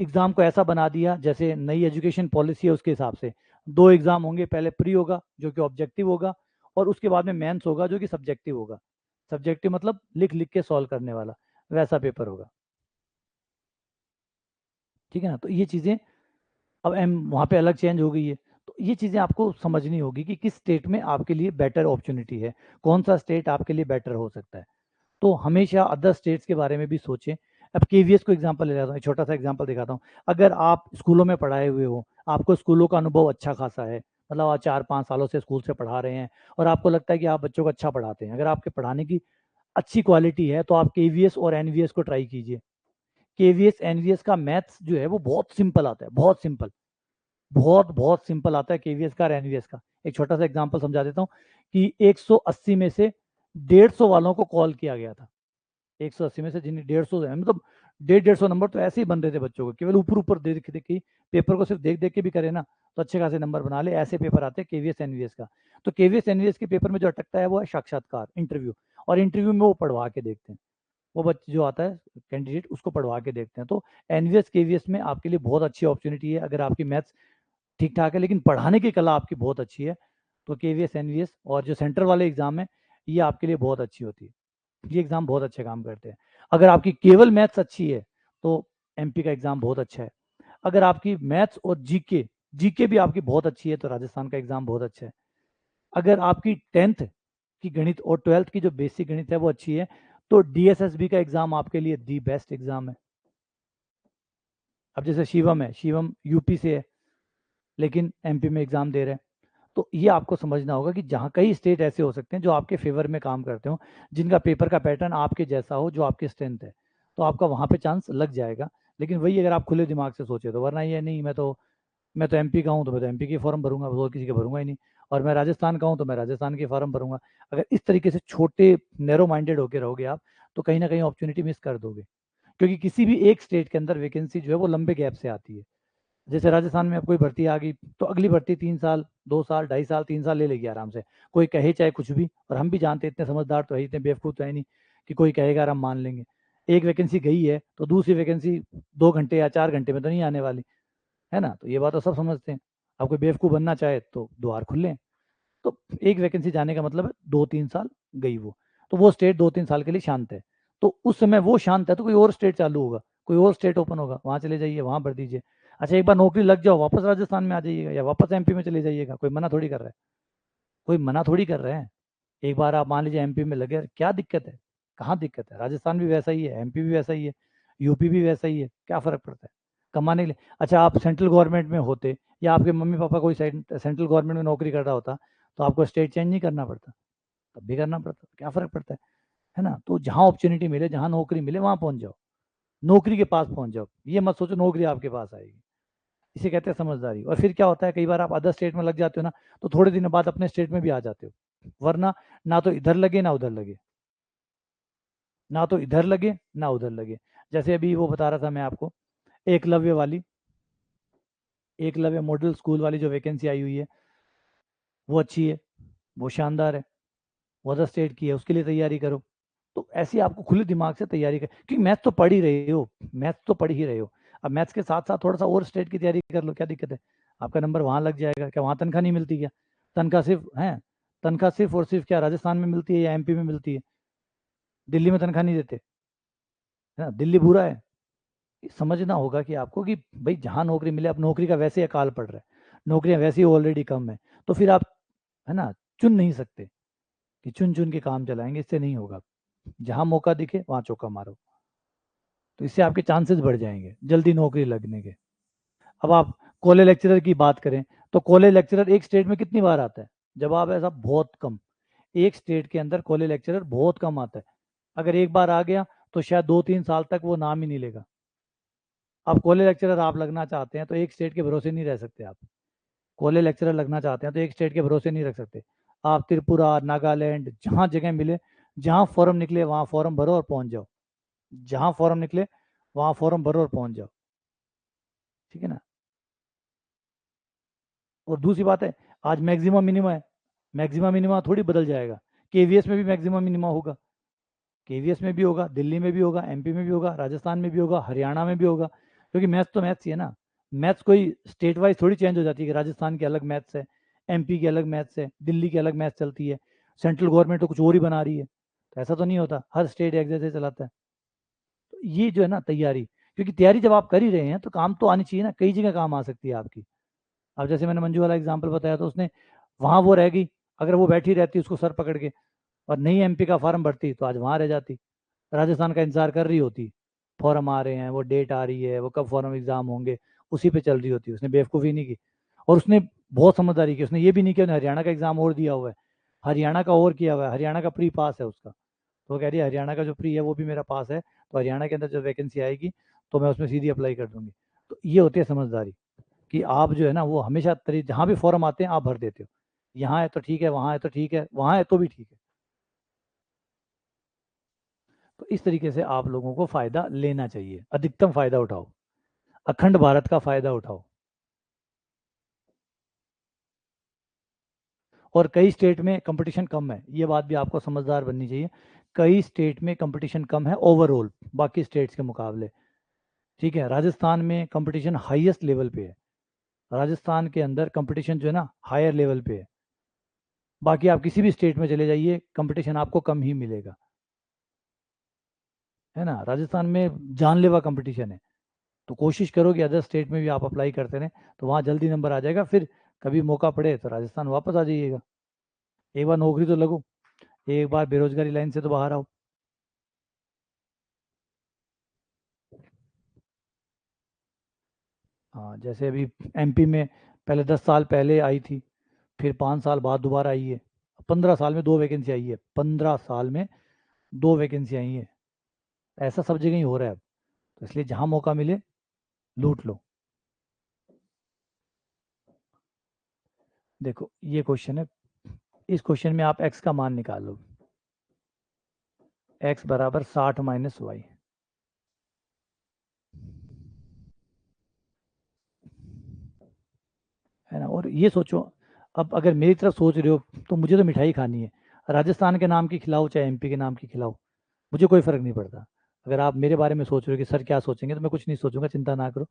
एग्जाम को ऐसा बना दिया जैसे नई एजुकेशन पॉलिसी है उसके हिसाब से, 2 एग्जाम होंगे, पहले प्री होगा जो कि ऑब्जेक्टिव होगा, और उसके बाद में मेंस होगा जो कि सब्जेक्टिव होगा। सब्जेक्टिव मतलब लिख लिख के सॉल्व करने वाला, वैसा पेपर होगा। ठीक है ना, तो ये चीज़ें अब एम वहाँ पे अलग चेंज हो गई है। तो ये चीज़ें आपको समझनी होगी कि किस स्टेट में आपके लिए बेटर अपॉर्चुनिटी है, कौन सा स्टेट आपके लिए बेटर हो सकता है। तो हमेशा अदर स्टेट्स के बारे में भी सोचें। अब केवीएस को एग्जांपल ले लेता हूँ, छोटा सा एग्जांपल दिखाता हूँ। अगर आप स्कूलों में पढ़ाए हुए हो, आपको स्कूलों का अनुभव अच्छा खासा है, मतलब आप 4-5 सालों से स्कूल से पढ़ा रहे हैं, और आपको लगता है कि आप बच्चों को अच्छा पढ़ाते हैं, अगर आपके पढ़ाने की अच्छी क्वालिटी है, तो आप केवीएस और एनवीएस को ट्राई कीजिए। केवीएस एनवीएस का मैथ्स जो है वो बहुत सिंपल आता है, बहुत सिंपल, बहुत बहुत सिंपल आता है केवीएस का और एनवीएस का। एक छोटा सा एग्जांपल समझा देता हूँ कि 180 में से 150 वालों को कॉल किया गया था। 180 में से जिन्हें 150 है, मतलब 150 नंबर तो ऐसे ही बन रहे थे बच्चों को, केवल ऊपर ऊपर देख देख के, पेपर को सिर्फ देख देख के भी करे ना तो अच्छे खासे नंबर बना ले, ऐसे पेपर आते हैं केवीएस एनवीएस का। तो केवीएस एनवीएस के पेपर में जो अटकता है वो है साक्षात्कार, इंटरव्यू, और इंटरव्यू में वो पढ़वा के देखते हैं, वो बच्चे जो आता है कैंडिडेट उसको पढ़वा के देखते हैं। तो एनवीएस केवीएस में आपके लिए बहुत अच्छी अपॉर्चुनिटी है, अगर आपकी मैथ्स ठीक ठाक है लेकिन पढ़ाने की कला आपकी बहुत अच्छी है, तो केवीएस एनवीएस और जो सेंटर वाले एग्जाम है ये आपके लिए बहुत अच्छी होती है, ये एग्जाम बहुत अच्छे काम करते हैं। अगर आपकी केवल मैथ्स अच्छी है तो एमपी का एग्जाम बहुत अच्छा है। अगर आपकी मैथ्स और जीके, जीके भी आपकी बहुत अच्छी है तो राजस्थान का एग्जाम बहुत अच्छा है। अगर आपकी 10th की गणित और 12th की जो बेसिक गणित है वो अच्छी है, तो डीएसएसबी का एग्जाम आपके लिए दी बेस्ट एग्जाम है। अब जैसे शिवम है, शिवम यूपी से है लेकिन एमपी में एग्जाम दे रहे हैं, तो ये आपको समझना होगा कि जहाँ कई स्टेट ऐसे हो सकते हैं जो आपके फेवर में काम करते हो, जिनका पेपर का पैटर्न आपके जैसा हो, जो आपकी स्ट्रेंथ है, तो आपका वहाँ पे चांस लग जाएगा। लेकिन वही अगर आप खुले दिमाग से सोचे तो, वरना ये नहीं मैं तो एमपी का हूँ तो मैं तो एमपी के फॉर्म भरूंगा, वो किसी के भरूंगा ही नहीं, और मैं राजस्थान का हूँ तो मैं राजस्थान के फॉर्म भरूंगा। अगर इस तरीके से छोटे नैरो माइंडेड होकर रहोगे आप, तो कहीं ना कहीं अपॉर्चुनिटी मिस कर दोगे, क्योंकि किसी भी एक स्टेट के अंदर वैकेंसी जो है वो लंबे गैप से आती है। जैसे राजस्थान में अब कोई भर्ती आ गई तो अगली भर्ती 3 साल, 2 साल, 2.5 साल, 3 साल ले लेगी आराम से, कोई कहे चाहे कुछ भी। और हम भी जानते हैं, इतने समझदार तो है, इतने बेवकूफ़ तो है नहीं कि कोई कहेगा और हम मान लेंगे। एक वैकेंसी गई है तो दूसरी वैकेंसी 2 घंटे या 4 घंटे में तो नहीं आने वाली, है ना, तो ये बात तो सब समझते हैं। अब कोई बेवकूफ़ बनना चाहे तो द्वार खुले हैं। तो एक वैकेंसी जाने का मतलब है 2-3 साल गई वो, तो वो स्टेट 2-3 साल के लिए शांत है। तो उस समय वो शांत है तो कोई और स्टेट चालू होगा, कोई और स्टेट ओपन होगा, वहाँ चले जाइए, वहाँ भर दीजिए। अच्छा, एक बार नौकरी लग जाओ, वापस राजस्थान में आ जाइएगा या वापस एमपी में चले जाइएगा, कोई मना थोड़ी कर रहा है, कोई मना थोड़ी कर रहे हैं। एक बार आप मान लीजिए एमपी में लगे, क्या दिक्कत है, कहाँ दिक्कत है, राजस्थान भी वैसा ही है, एमपी भी वैसा ही है, यूपी भी वैसा ही है, क्या फ़र्क पड़ता है कमाने के लिए। अच्छा, आप सेंट्रल गवर्नमेंट में होते या आपके मम्मी पापा कोई सेंट्रल गवर्नमेंट में नौकरी कर रहा होता, तो आपको स्टेट चेंज नहीं करना पड़ता, तब भी करना पड़ता, क्या फ़र्क पड़ता है ना। तो जहाँ अपॉर्चुनिटी मिले, जहाँ नौकरी मिले वहाँ पहुँच जाओ, नौकरी के पास पहुँच जाओ, ये मत सोचो नौकरी आपके पास आएगी। इसे कहते हैं समझदारी। और फिर क्या होता है, कई बार आप अदर स्टेट में लग जाते हो ना, तो थोड़े दिन बाद अपने स्टेट में भी आ जाते हो, वरना ना तो इधर लगे ना उधर लगे, ना तो इधर लगे ना उधर लगे। जैसे अभी वो बता रहा था मैं आपको, एकलव्य वाली, एकलव्य मॉडल स्कूल वाली जो वैकेंसी आई हुई है वो अच्छी है, वो शानदार है, वो अदर स्टेट की है, उसके लिए तैयारी करो। तो ऐसी आपको खुले दिमाग से तैयारी कर, क्योंकि मैथ तो पढ़ ही रहे हो, मैथ तो पढ़ ही रहे हो। अब मैथ्स के साथ साथ थोड़ा सा और स्टेट की तैयारी कर लो, क्या दिक्कत है, आपका नंबर वहाँ लग जाएगा। क्या वहाँ तनख्वाह नहीं मिलती क्या, तनख्वाह सिर्फ है, तनख्वाह सिर्फ और सिर्फ क्या राजस्थान में मिलती है या एमपी में मिलती है, दिल्ली में तनख्वाह नहीं देते। है ना, दिल्ली बुरा है, समझना होगा कि आपको कि भाई जहाँ नौकरी मिले, अब नौकरी का वैसे अकाल पड़ रहा है, नौकरियां वैसे ही ऑलरेडी कम है, तो फिर आप, है ना, चुन नहीं सकते कि चुन चुन के काम चलाएंगे, इससे नहीं होगा। जहाँ मौका दिखे वहाँ चौका मारो, तो इससे आपके चांसेस बढ़ जाएंगे जल्दी नौकरी लगने के। अब आप कॉलेज लेक्चरर की बात करें, तो कॉलेज लेक्चरर एक स्टेट में कितनी बार आता है? जवाब है ऐसा, बहुत कम। एक स्टेट के अंदर कॉलेज लेक्चरर बहुत कम आता है। अगर एक बार आ गया तो शायद 2-3 साल तक वो नाम ही नहीं लेगा। अब कॉलेज लेक्चरर आप लगना चाहते हैं तो एक स्टेट के भरोसे नहीं रह सकते आप। कॉलेज लेक्चरर लगना चाहते हैं तो एक स्टेट के भरोसे नहीं रख सकते। आप त्रिपुरा, नागालैंड, जहाँ जगह मिले, जहाँ फॉर्म निकले वहाँ फॉर्म भरो और पहुँच जाओ। जहाँ फॉर्म निकले वहाँ फॉर्म भरो और पहुँच जाओ। ठीक है ना। और दूसरी बात है, आज मैक्सिमम मिनिमम है, मैक्सिमम मिनिमम थोड़ी बदल जाएगा। केवीएस में भी मैक्सिमम मिनिमम होगा, केवीएस में भी होगा, दिल्ली में भी होगा, एमपी में भी होगा, राजस्थान में भी होगा, हरियाणा में भी होगा, क्योंकि मैथ्स तो मैथ्स ही है ना। मैथ्स कोई स्टेट वाइज थोड़ी चेंज हो जाती है कि राजस्थान की अलग मैथ्स है, एमपी की अलग मैथ्स है, दिल्ली की अलग मैथ्स चलती है, सेंट्रल गवर्नमेंट तो कुछ और ही बना रही है। तो ऐसा तो नहीं होता, हर स्टेट एक जैसे चलाता है। तो ये जो है ना तैयारी, क्योंकि तैयारी जब आप कर ही रहे हैं तो काम तो आनी चाहिए ना, कई जगह काम आ सकती है आपकी। अब जैसे मैंने मंजू वाला एग्जाम्पल बताया, तो उसने वहां वो रह गई, अगर वो बैठी रहती उसको सर पकड़ के और नहीं एमपी का फॉर्म भरती तो आज वहां रह जाती, राजस्थान का इंतजार कर रही होती। फॉर्म आ रहे हैं, वो डेट आ रही है, वो कब फॉर्म एग्जाम होंगे, उसी पे चल रही होती। उसने बेवकूफ़ी नहीं की, और उसने बहुत समझदारी की। उसने ये भी नहीं किया, उसने हरियाणा का एग्जाम और दिया हुआ है, हरियाणा का और किया हुआ है, हरियाणा का प्री पास है उसका। तो वो कह रही है हरियाणा का जो प्री है वो भी मेरा पास है, तो हरियाणा के अंदर जब वैकेंसी आएगी तो मैं उसमें सीधी अप्लाई कर दूंगी। तो ये होती है समझदारी, कि आप जो है ना वो हमेशा जहाँ भी फॉर्म आते हैं आप भर देते हो। यहाँ है तो ठीक है, वहाँ है तो ठीक है, वहाँ है तो भी ठीक है। तो इस तरीके से आप लोगों को फायदा लेना चाहिए, अधिकतम फायदा उठाओ, अखंड भारत का फायदा उठाओ। और कई स्टेट में कंपटीशन कम है, ये बात भी आपको समझदार बननी चाहिए। कई स्टेट में कंपटीशन कम है ओवरऑल, बाकी स्टेट्स के मुकाबले। ठीक है, राजस्थान में कंपटीशन हाईएस्ट लेवल पे है, राजस्थान के अंदर कंपटीशन जो है ना हायर लेवल पे है। बाकी आप किसी भी स्टेट में चले जाइए, कंपटीशन आपको कम ही मिलेगा। है ना, राजस्थान में जानलेवा कंपटीशन है। तो कोशिश करो कि अदर स्टेट में भी आप अप्लाई करते रहें, तो वहाँ जल्दी नंबर आ जाएगा, फिर कभी मौका पड़े तो राजस्थान वापस आ जाइएगा। एक बार नौकरी तो लगो, एक बार बेरोजगारी लाइन से तो बाहर आओ। हाँ, जैसे अभी एमपी में पहले 10 साल पहले आई थी, फिर 5 साल बाद दोबारा आई है, 15 साल में 2 वैकेंसी आई है, 15 साल में 2 वैकेंसी आई है। ऐसा सब जगह ही हो रहा है अब। तो इसलिए जहाँ मौका मिले लूट लो। देखो ये क्वेश्चन है, इस क्वेश्चन में आप एक्स का मान निकालो, एक्स बराबर 60 - y, है ना। और ये सोचो, अब अगर मेरी तरफ सोच रहे हो तो मुझे तो मिठाई खानी है, राजस्थान के नाम की खिलाओ चाहे एमपी के नाम की खिलाओ, मुझे कोई फ़र्क नहीं पड़ता। अगर आप मेरे बारे में सोच रहे हो कि सर क्या सोचेंगे, तो मैं कुछ नहीं सोचूंगा, चिंता ना करो।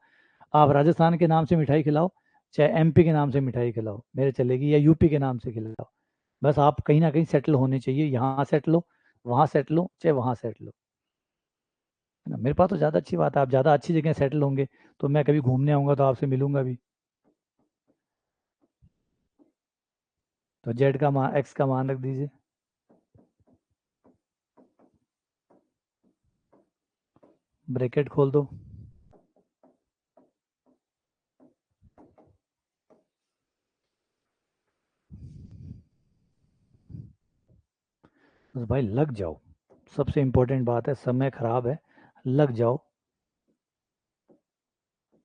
आप राजस्थान के नाम से मिठाई खिलाओ चाहे एमपी के नाम से मिठाई खिलाओ, मेरे चलेगी, या यूपी के नाम से खिलाओ। बस आप कहीं ना कहीं सेटल होने चाहिए, यहाँ सेटल हो, वहाँ सेटल हो, चाहे वहाँ सेटल हो। है ना, मेरे पास तो ज़्यादा अच्छी बात है, आप ज़्यादा अच्छी जगह सेटल होंगे तो मैं कभी घूमने आऊँगा तो आपसे मिलूंगा भी। तो जेड का मान, एक्स का मान रख दीजिए। ब्रैकेट खोल दो। बस भाई लग जाओ, सबसे इम्पोर्टेंट बात है, समय खराब है, लग जाओ।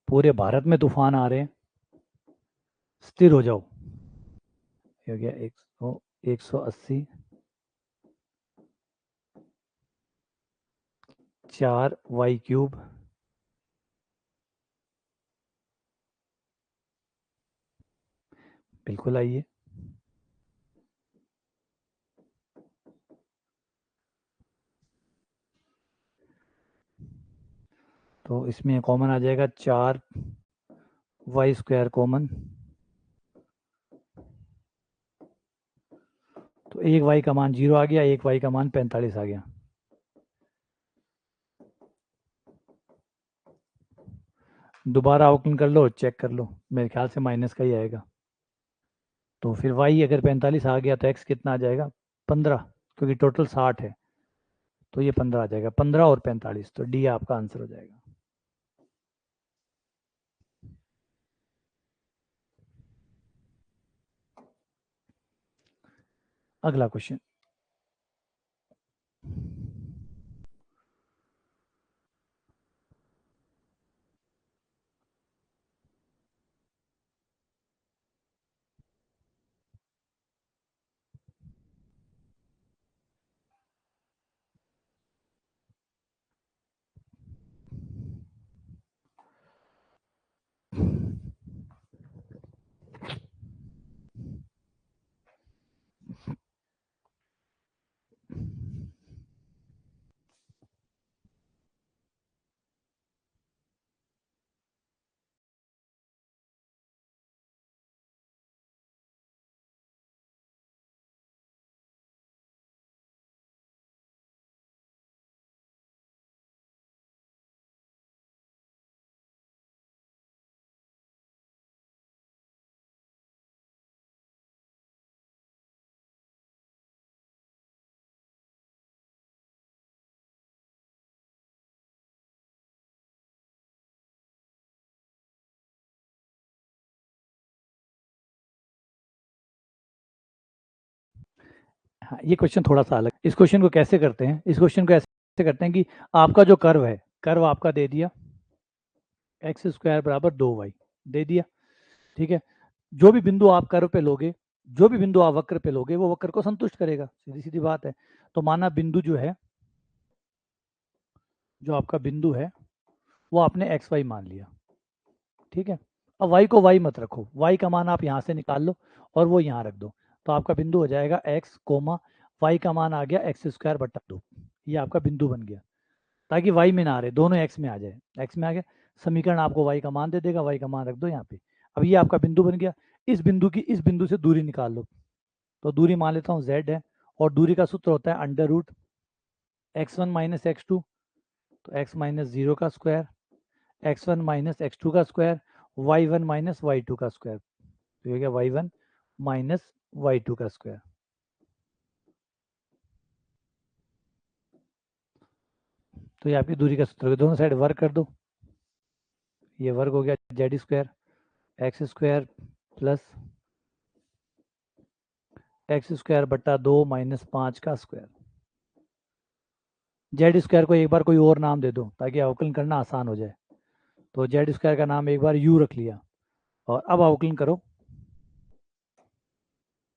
पूरे भारत में तूफान आ रहे हैं, स्थिर हो जाओ। ये हो गया 180, 4y³ बिल्कुल आइए। तो इसमें कॉमन आ जाएगा 4y² कॉमन, तो एक y का मान 0 आ गया, एक y का मान 45 आ गया। दोबारा अवकलन कर लो, चेक कर लो, मेरे ख्याल से माइनस का ही आएगा। तो फिर y अगर 45 आ गया तो x कितना आ जाएगा? 15, क्योंकि टोटल 60 है, तो ये 15 आ जाएगा। 15 और 45, तो डी आपका आंसर हो जाएगा। अगला क्वेश्चन। हाँ, ये क्वेश्चन थोड़ा सा अलग। इस क्वेश्चन को कैसे करते हैं? इस क्वेश्चन को ऐसे करते हैं कि आपका जो कर्व है, कर्व आपका दे दिया एक्स स्क्वायर बराबर 2y, दे दिया, ठीक है। जो भी बिंदु आप कर्व पे लोगे, जो भी बिंदु आप वक्र पे लोगे, वो वक्र को संतुष्ट करेगा, सीधी सीधी बात है। तो माना बिंदु जो है, जो आपका बिंदु है, वो आपने एक्स वाई मान लिया, ठीक है। अब y को y मत रखो, y का मान आप यहाँ से निकाल लो और वो यहाँ रख दो, तो आपका बिंदु हो जाएगा x कोमा y का मान आ गया एक्स स्क्वायर बटा 2। ये आपका बिंदु बन गया, ताकि y में ना आ रहे, दोनों x में आ जाए। x में आ गया, समीकरण आपको y का मान दे देगा, y का मान रख दो यहाँ पे। अब ये आपका बिंदु बन गया। इस बिंदु की इस बिंदु से दूरी निकाल लो, तो दूरी मान लेता हूँ z है, और दूरी का सूत्र होता है under root x1 minus x2, तो x माइनस 0 का स्क्वायर, x1 माइनस x2 का स्क्वायर, y1 माइनस y2 का स्क्वायर, तो ये हो गया y1 माइनस y2 का स्क्वायर। तो ये आपकी दूरी का सूत्र है, दोनों साइड वर्ग कर दो, ये वर्ग हो गया Z square, x square plus x square बट्टा 2 माइनस 5 का स्क्वायर। जेड स्क्वायर को एक बार कोई और नाम दे दो ताकि अवकलन करना आसान हो जाए। तो जेड स्क्वायर का नाम एक बार यू रख लिया, और अब अवकलन करो,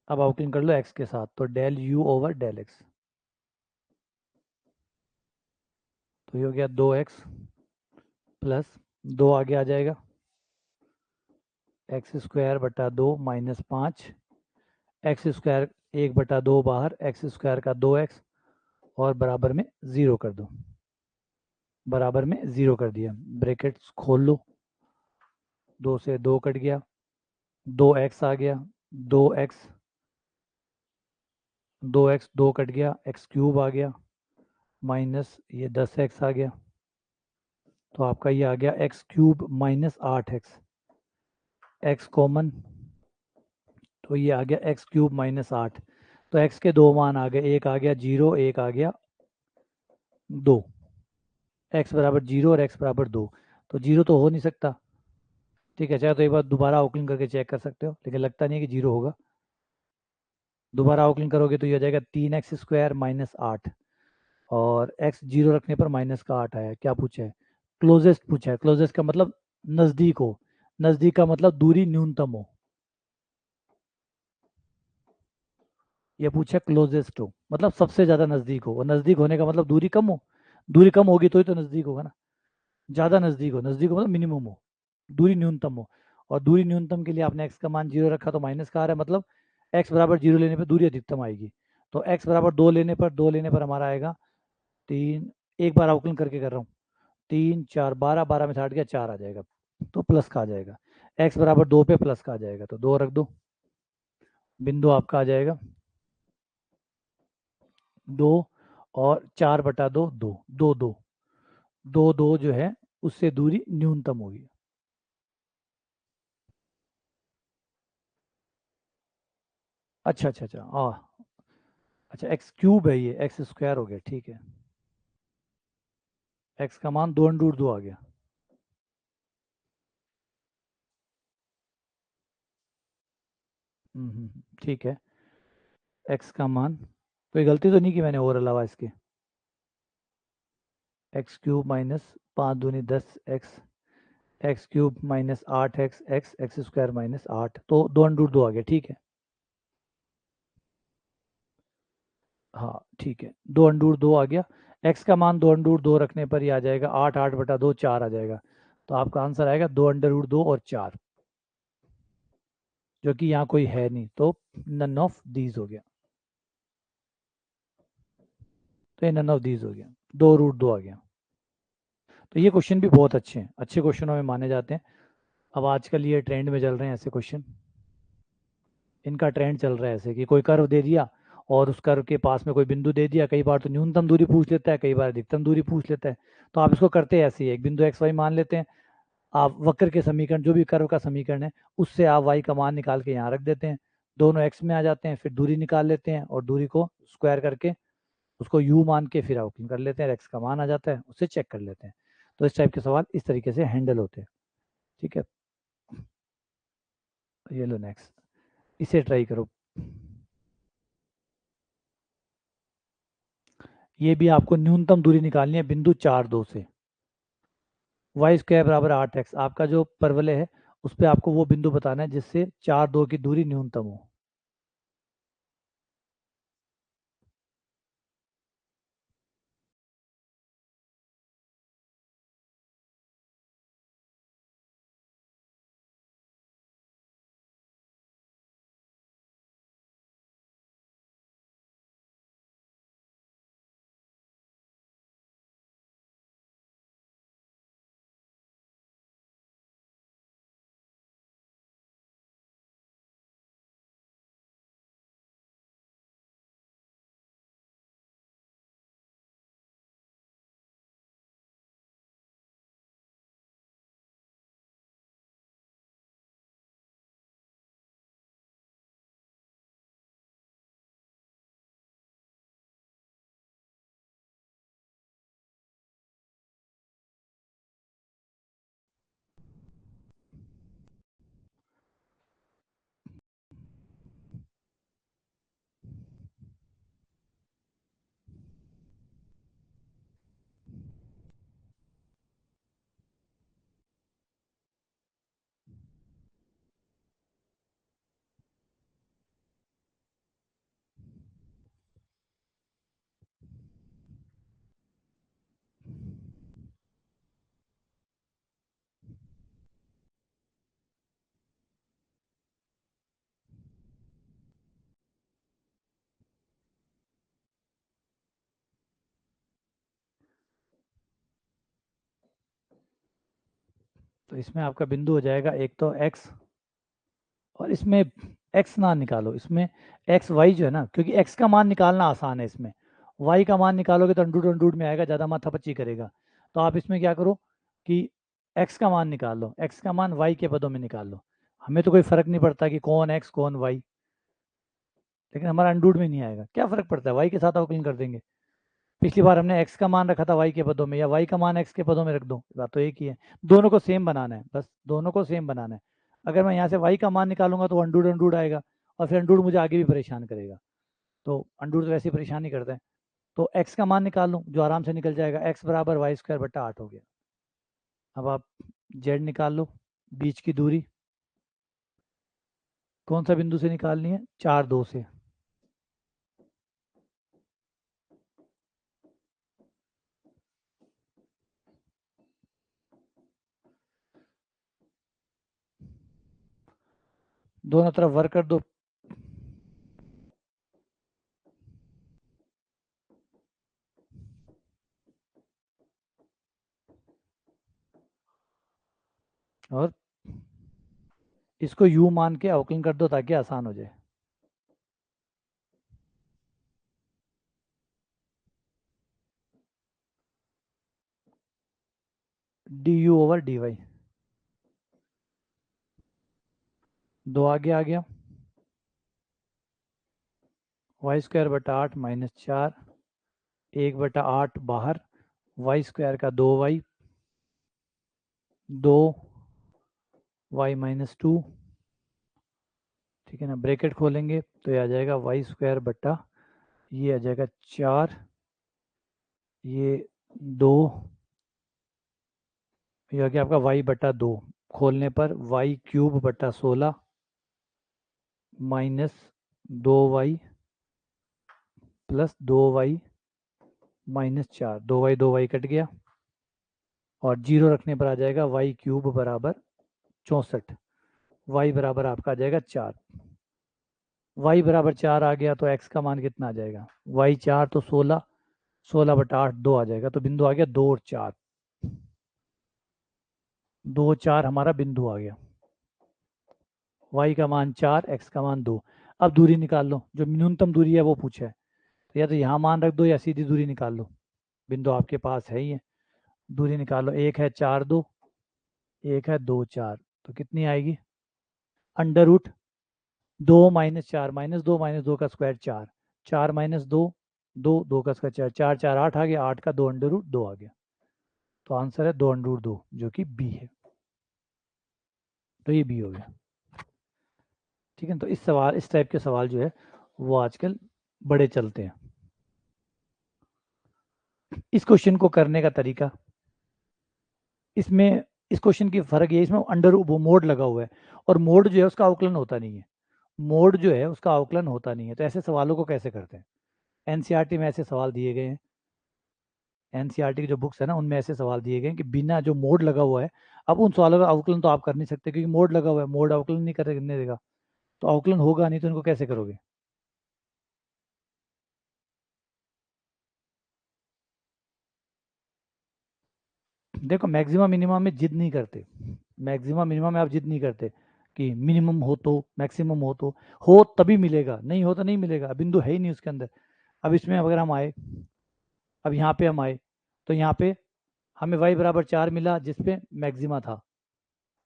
अब अवकलन कर लो एक्स के साथ, तो del u over del x, तो ये हो गया 2x प्लस 2 आगे आ जाएगा एक्स स्क्वायर बटा 2 माइनस 5, एक्स स्क्वायर 1/2 बाहर, एक्स स्क्वायर का 2x, और बराबर में 0 कर दो, बराबर में 0 कर दिया, ब्रैकेट्स खोल लो, 2 से 2 कट गया, 2x आ गया, 2x 2x 2 कट गया, x क्यूब आ गया, माइनस ये 10x आ गया, तो आपका ये आ गया x cube minus 8x, x common, तो ये आ गया x क्यूब माइनस 8। तो x के दो मान आ गए, एक आ गया 0, एक आ गया 2, x बराबर 0 और x बराबर 2, तो 0 तो हो नहीं सकता, ठीक है। चाहे तो एक बार दोबारा अवकलन करके चेक कर सकते हो, लेकिन लगता नहीं है कि 0 होगा। दोबारा अवकलन करोगे तो ये हो जाएगा 3x स्क्वायर माइनस 8, और x 0 रखने पर माइनस का 8 आया। क्या पूछा है? क्लोजेस्ट पूछा है। क्लोजेस्ट का मतलब नज़दीक हो, नज़दीक का मतलब दूरी न्यूनतम हो, ये पूछा क्लोजेस्ट हो मतलब सबसे ज़्यादा नज़दीक हो, और नज़दीक होने का मतलब दूरी कम हो, दूरी कम होगी तो ही तो नज़दीक होगा ना। ज़्यादा नज़दीक हो, नज़दीक हो मतलब मिनिमम हो, दूरी न्यूनतम हो, और दूरी न्यूनतम के लिए आपने x का मान 0 रखा, तो माइनस का आ रहा है, मतलब x बराबर 0 लेने पर दूरी अधिकतम आएगी। तो x बराबर 2 लेने पर हमारा आएगा 3, एक बार अवकलन करके कर रहा हूँ, 3 4 12, 12 में से हट गया 4 आ जाएगा, तो प्लस का आ जाएगा, x बराबर 2 पे प्लस का आ जाएगा, तो 2 रख दो, बिंदु आपका आ जाएगा 2, और 4/2 2 2 2 2 2 जो है उससे दूरी न्यूनतम होगी। अच्छा अच्छा अच्छा, अच्छा एक्स क्यूब है, ये एक्स स्क्वायर हो गया, ठीक है। एक्स का मान 2 √ 2 आ गया। ठीक है। एक्स का मान, कोई गलती तो नहीं की मैंने और अलावा इसके? एक्स क्यूब माइनस 5 दूनी 10 x, x cube minus 8 x, x x square minus 8, तो 2 √ 2 आ गया, ठीक है। हाँ ठीक है, 2 √ 2 आ गया। एक्स का मान 2 √ 2 रखने पर ही आ जाएगा 8, 8/2 4 आ जाएगा। तो आपका आंसर आएगा 2 √ 2 और 4, जो कि यहाँ कोई है नहीं, तो नन ऑफ दीज हो गया। तो ये नन ऑफ दीज हो गया, 2 √ 2 आ गया। तो ये क्वेश्चन भी बहुत अच्छे हैं, अच्छे क्वेश्चनों में माने जाते हैं। अब आजकल ये ट्रेंड में चल रहे हैं ऐसे क्वेश्चन, इनका ट्रेंड चल रहा है ऐसे कि कोई कर्व दे दिया और उस कर्व के पास में कोई बिंदु दे दिया, कई बार तो न्यूनतम दूरी पूछ लेता है, कई बार अधिकतम दूरी पूछ लेता है। तो आप इसको करते हैं ऐसे ही, एक बिंदु एक्स वाई मान लेते हैं, आप वक्र के समीकरण, जो भी कर्व का समीकरण है, उससे आप वाई का मान निकाल के यहाँ रख देते हैं, दोनों एक्स में आ जाते हैं, फिर दूरी निकाल लेते हैं और दूरी को स्क्वायर करके उसको यू मान के फिर आउटलाइन कर लेते हैं, एक्स का मान आ जाता है, उससे चेक कर लेते हैं। तो इस टाइप के सवाल इस तरीके से हैंडल होते हैं, ठीक है। ये लो नेक्स्ट, इसे ट्राई करो। ये भी आपको न्यूनतम दूरी निकालनी है बिंदु 4 2 से। वाई स्क्वायर बराबर 8 एक्स, आपका जो परवलय है उस पर आपको वो बिंदु बताना है जिससे 4 2 की दूरी न्यूनतम हो। तो इसमें आपका बिंदु हो जाएगा एक तो एक्स, और इसमें एक्स ना निकालो, इसमें एक्स वाई जो है ना, क्योंकि एक्स का मान निकालना आसान है, इसमें वाई का मान निकालोगे तो अंडूड अंडूड में आएगा, ज़्यादा माथापच्ची करेगा। तो आप इसमें क्या करो कि एक्स का मान निकाल लो, एक्स का मान वाई के पदों में निकाल लो। हमें तो कोई फ़र्क नहीं पड़ता कि कौन एक्स कौन वाई, लेकिन हमारा अंडूड में नहीं आएगा, क्या फ़र्क पड़ता है, वाई के साथ अवकलन कर देंगे। पिछली बार हमने एक्स का मान रखा था वाई के पदों में, या वाई का मान एक्स के पदों में रख दो, बात तो एक ही है। दोनों को सेम बनाना है, बस दोनों को सेम बनाना है। अगर मैं यहाँ से वाई का मान निकालूंगा तो अंडूड अंडूड आएगा, और फिर अंडूड मुझे आगे भी परेशान करेगा। तो अंडूड तो वैसे ही परेशान नहीं करता है। तो एक्स का मान निकाल लूँ जो आराम से निकल जाएगा, एक्स बराबर वाई स्क्वायर बट्टा 8 हो गया। अब आप जेड निकाल लो, बीच की दूरी कौन सा बिंदु से निकालनी है, 4 2 से। दोनों तरफ वर्क कर दो। और इसको यू मान के अवकलन कर दो ताकि आसान हो जाए। du/dy, दो आगे आ गया, वाई स्क्वायर बटा 8 माइनस 4, 1/8 बाहर, वाई स्क्वायर का 2y, 2y माइनस 2, ठीक है ना। ब्रैकेट खोलेंगे तो ये आ जाएगा वाई स्क्वायर बटा, ये आ जाएगा 4, ये 2, ये आ गया आपका y बटा 2, खोलने पर y³ बटा 16 minus 2y plus 2y minus 4, 2y cut गया और 0 रखने पर आ जाएगा y³ बराबर 64, y बराबर आपका आ जाएगा 4, y बराबर 4 आ गया तो x का मान कितना आ जाएगा, y 4 तो 16, 16/8 2 आ जाएगा, तो बिंदु आ गया 2 और 4, 2 4 हमारा बिंदु आ गया। y का मान 4, x का मान 2। अब दूरी निकाल लो, जो न्यूनतम दूरी है वो पूछा है, तो या तो यहाँ मान रख दो या सीधी दूरी निकाल लो, बिंदु आपके पास है ही है। दूरी निकालो, एक है 4 2, एक है 2 4, तो कितनी आएगी, अंडर रूट 2 माइनस 4, -2 का स्क्वायर 4, 4 माइनस 2, 2 का स्क्वायर 4, 4 4 8 आ गया, 8 का 2 अंडर रूट 2 आ गया, तो आंसर है 2 अंडर रूट 2 जो कि बी है, तो ये बी हो गया। ठीक है, तो इस टाइप के सवाल जो है वो आजकल बड़े चलते हैं। इस क्वेश्चन को करने का तरीका, इसमें इस क्वेश्चन की फर्क ये, इसमें अंडर वो मोड लगा हुआ है और मोड जो है उसका अवकलन होता नहीं है, मोड जो है उसका अवकलन होता नहीं है, तो ऐसे सवालों को कैसे करते हैं। एनसीईआरटी में ऐसे सवाल दिए गए हैं, एनसीईआरटी की जो बुक्स है ना उनमें ऐसे सवाल दिए गए हैं कि बिना जो मोड लगा हुआ है, अब उन सवालों का अवकलन तो आप कर नहीं सकते क्योंकि मोड लगा हुआ है, मोड अवकलन नहीं करने देगा, तो अवकलन होगा नहीं, तो इनको कैसे करोगे। देखो मैक्सिमम मिनिमम में जिद नहीं करते, मैक्सिमम मिनिमम में आप जिद नहीं करते कि मिनिमम हो तो मैक्सिमम हो तभी मिलेगा, नहीं हो तो नहीं मिलेगा, बिंदु है ही नहीं उसके अंदर। अब इसमें अगर हम आए, अब यहाँ पे हम आए तो यहाँ पे हमें y बराबर 4 मिला जिसपे मैक्सिमा था,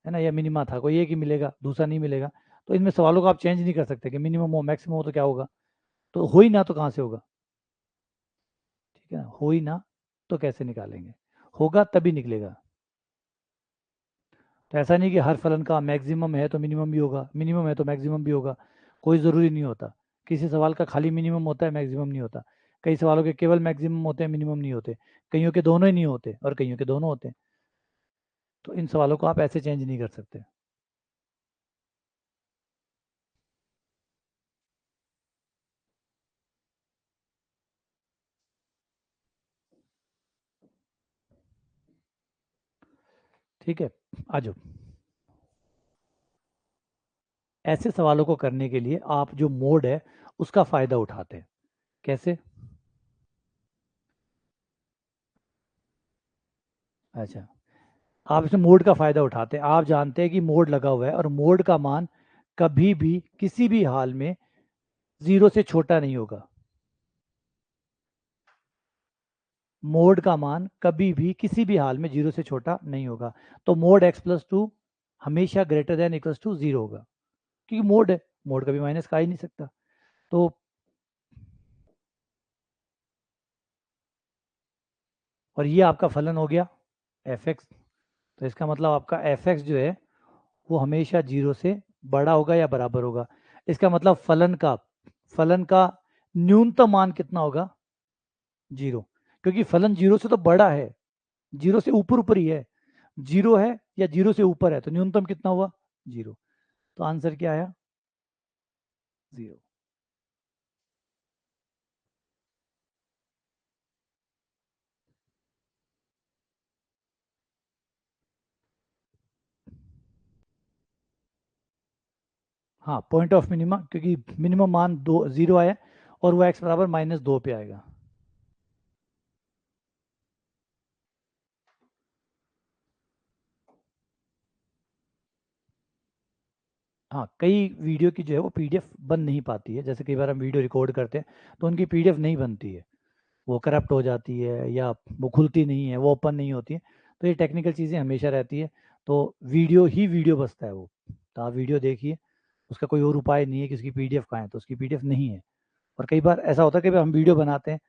है ना, या मिनिमा था, कोई एक ही मिलेगा दूसरा नहीं मिलेगा, तो इनमें सवालों को आप चेंज नहीं कर सकते कि मिनिमम हो मैक्सिमम हो तो क्या होगा, तो हो ही ना तो कहाँ से होगा, ठीक है ना, हो ही ना तो कैसे निकालेंगे, होगा तभी निकलेगा। तो ऐसा नहीं कि हर फलन का मैक्सिमम है तो मिनिमम भी होगा, मिनिमम है तो मैक्सिमम भी होगा, कोई ज़रूरी नहीं होता। किसी सवाल का खाली मिनिमम होता है, मैक्सिमम नहीं होता, कई सवालों के केवल मैक्सिमम होते हैं, मिनिमम नहीं होते, कईयों के दोनों ही नहीं होते और कईयों के दोनों होते हैं, तो इन सवालों को आप ऐसे चेंज नहीं कर सकते। ठीक है, आ जाओ। ऐसे सवालों को करने के लिए आप जो मोड है उसका फ़ायदा उठाते हैं, कैसे। अच्छा, आप इसमें मोड का फ़ायदा उठाते हैं, आप जानते हैं कि मोड लगा हुआ है और मोड का मान कभी भी किसी भी हाल में 0 से छोटा नहीं होगा, मोड का मान कभी भी किसी भी हाल में 0 से छोटा नहीं होगा, तो मोड x+2 हमेशा ग्रेटर देन इक्वल्स टू 0 होगा, क्योंकि मोड है, मोड कभी माइनस का ही नहीं सकता। तो और ये आपका फलन हो गया f(x), तो इसका मतलब आपका f(x) जो है वो हमेशा 0 से बड़ा होगा या बराबर होगा, इसका मतलब फलन का न्यूनतम मान कितना होगा, 0, क्योंकि फलन 0 से तो बड़ा है, 0 से ऊपर ऊपर ही है, 0 है या 0 से ऊपर है, तो न्यूनतम कितना हुआ, 0, तो आंसर क्या आया, 0। हाँ, पॉइंट ऑफ मिनिमा, क्योंकि मिनिमम मान 0 आया और वो x बराबर -2 पे आएगा। हाँ, कई वीडियो की जो है वो पीडीएफ बन नहीं पाती है, जैसे कई बार हम वीडियो रिकॉर्ड करते हैं तो उनकी पीडीएफ नहीं बनती है, वो करप्ट हो जाती है या वो खुलती नहीं है, वो ओपन नहीं होती है, तो ये टेक्निकल चीज़ें हमेशा रहती है, तो वीडियो ही वीडियो बसता है वो, तो आप वीडियो देखिए, उसका कोई और उपाय नहीं है कि उसकी पीडीएफ कहाँ है, तो उसकी पीडीएफ नहीं है, और कई बार ऐसा होता है कि हम वीडियो बनाते हैं,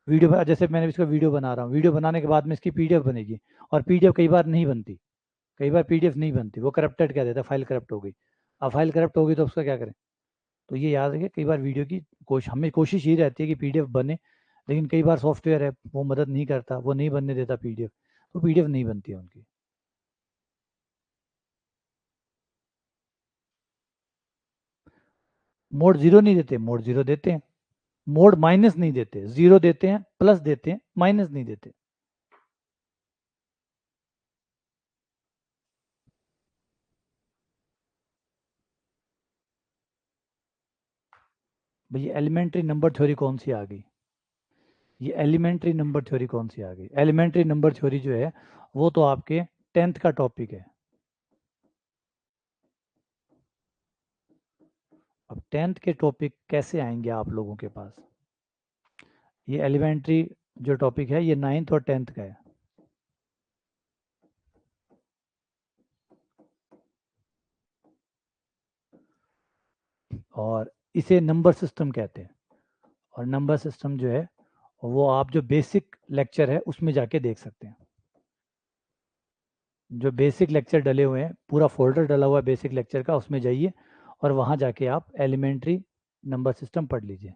वीडियो जैसे मैंने इसका वीडियो बना रहा हूँ, वीडियो बनाने के बाद में इसकी पीडीएफ बनेगी, और पीडीएफ कई बार नहीं बनती, कई बार पीडीएफ नहीं बनती, वो करप्टेड कह देता है, फाइल करप्ट हो गई। अब फाइल करप्ट हो गई तो उसका क्या करें? तो ये याद रखिए, कई बार वीडियो की हमें कोशिश ये रहती है कि पीडीएफ बने, लेकिन कई बार सॉफ्टवेयर है वो मदद नहीं करता, वो नहीं बनने देता पीडीएफ, तो पीडीएफ नहीं बनती है उनकी। मोड जीरो नहीं देते, मोड जीरो देते हैं, मोड माइनस नहीं देते, जीरो देते हैं, प्लस देते हैं, माइनस नहीं देते। भैया एलिमेंट्री नंबर थ्योरी कौन सी आ गई? ये एलिमेंट्री नंबर थ्योरी कौन सी आ गई? एलिमेंट्री नंबर थ्योरी जो है वो तो आपके 10th का टॉपिक है। अब 10th के टॉपिक कैसे आएंगे आप लोगों के पास? ये एलिमेंट्री जो टॉपिक है ये 9th और 10th का है। और इसे नंबर सिस्टम कहते हैं। और नंबर सिस्टम जो है वो आप जो बेसिक लेक्चर है उसमें जाके देख सकते हैं। जो बेसिक लेक्चर डले हुए हैं, पूरा फोल्डर डला हुआ है बेसिक लेक्चर का, उसमें जाइए और वहाँ जाके आप एलिमेंट्री नंबर सिस्टम पढ़ लीजिए।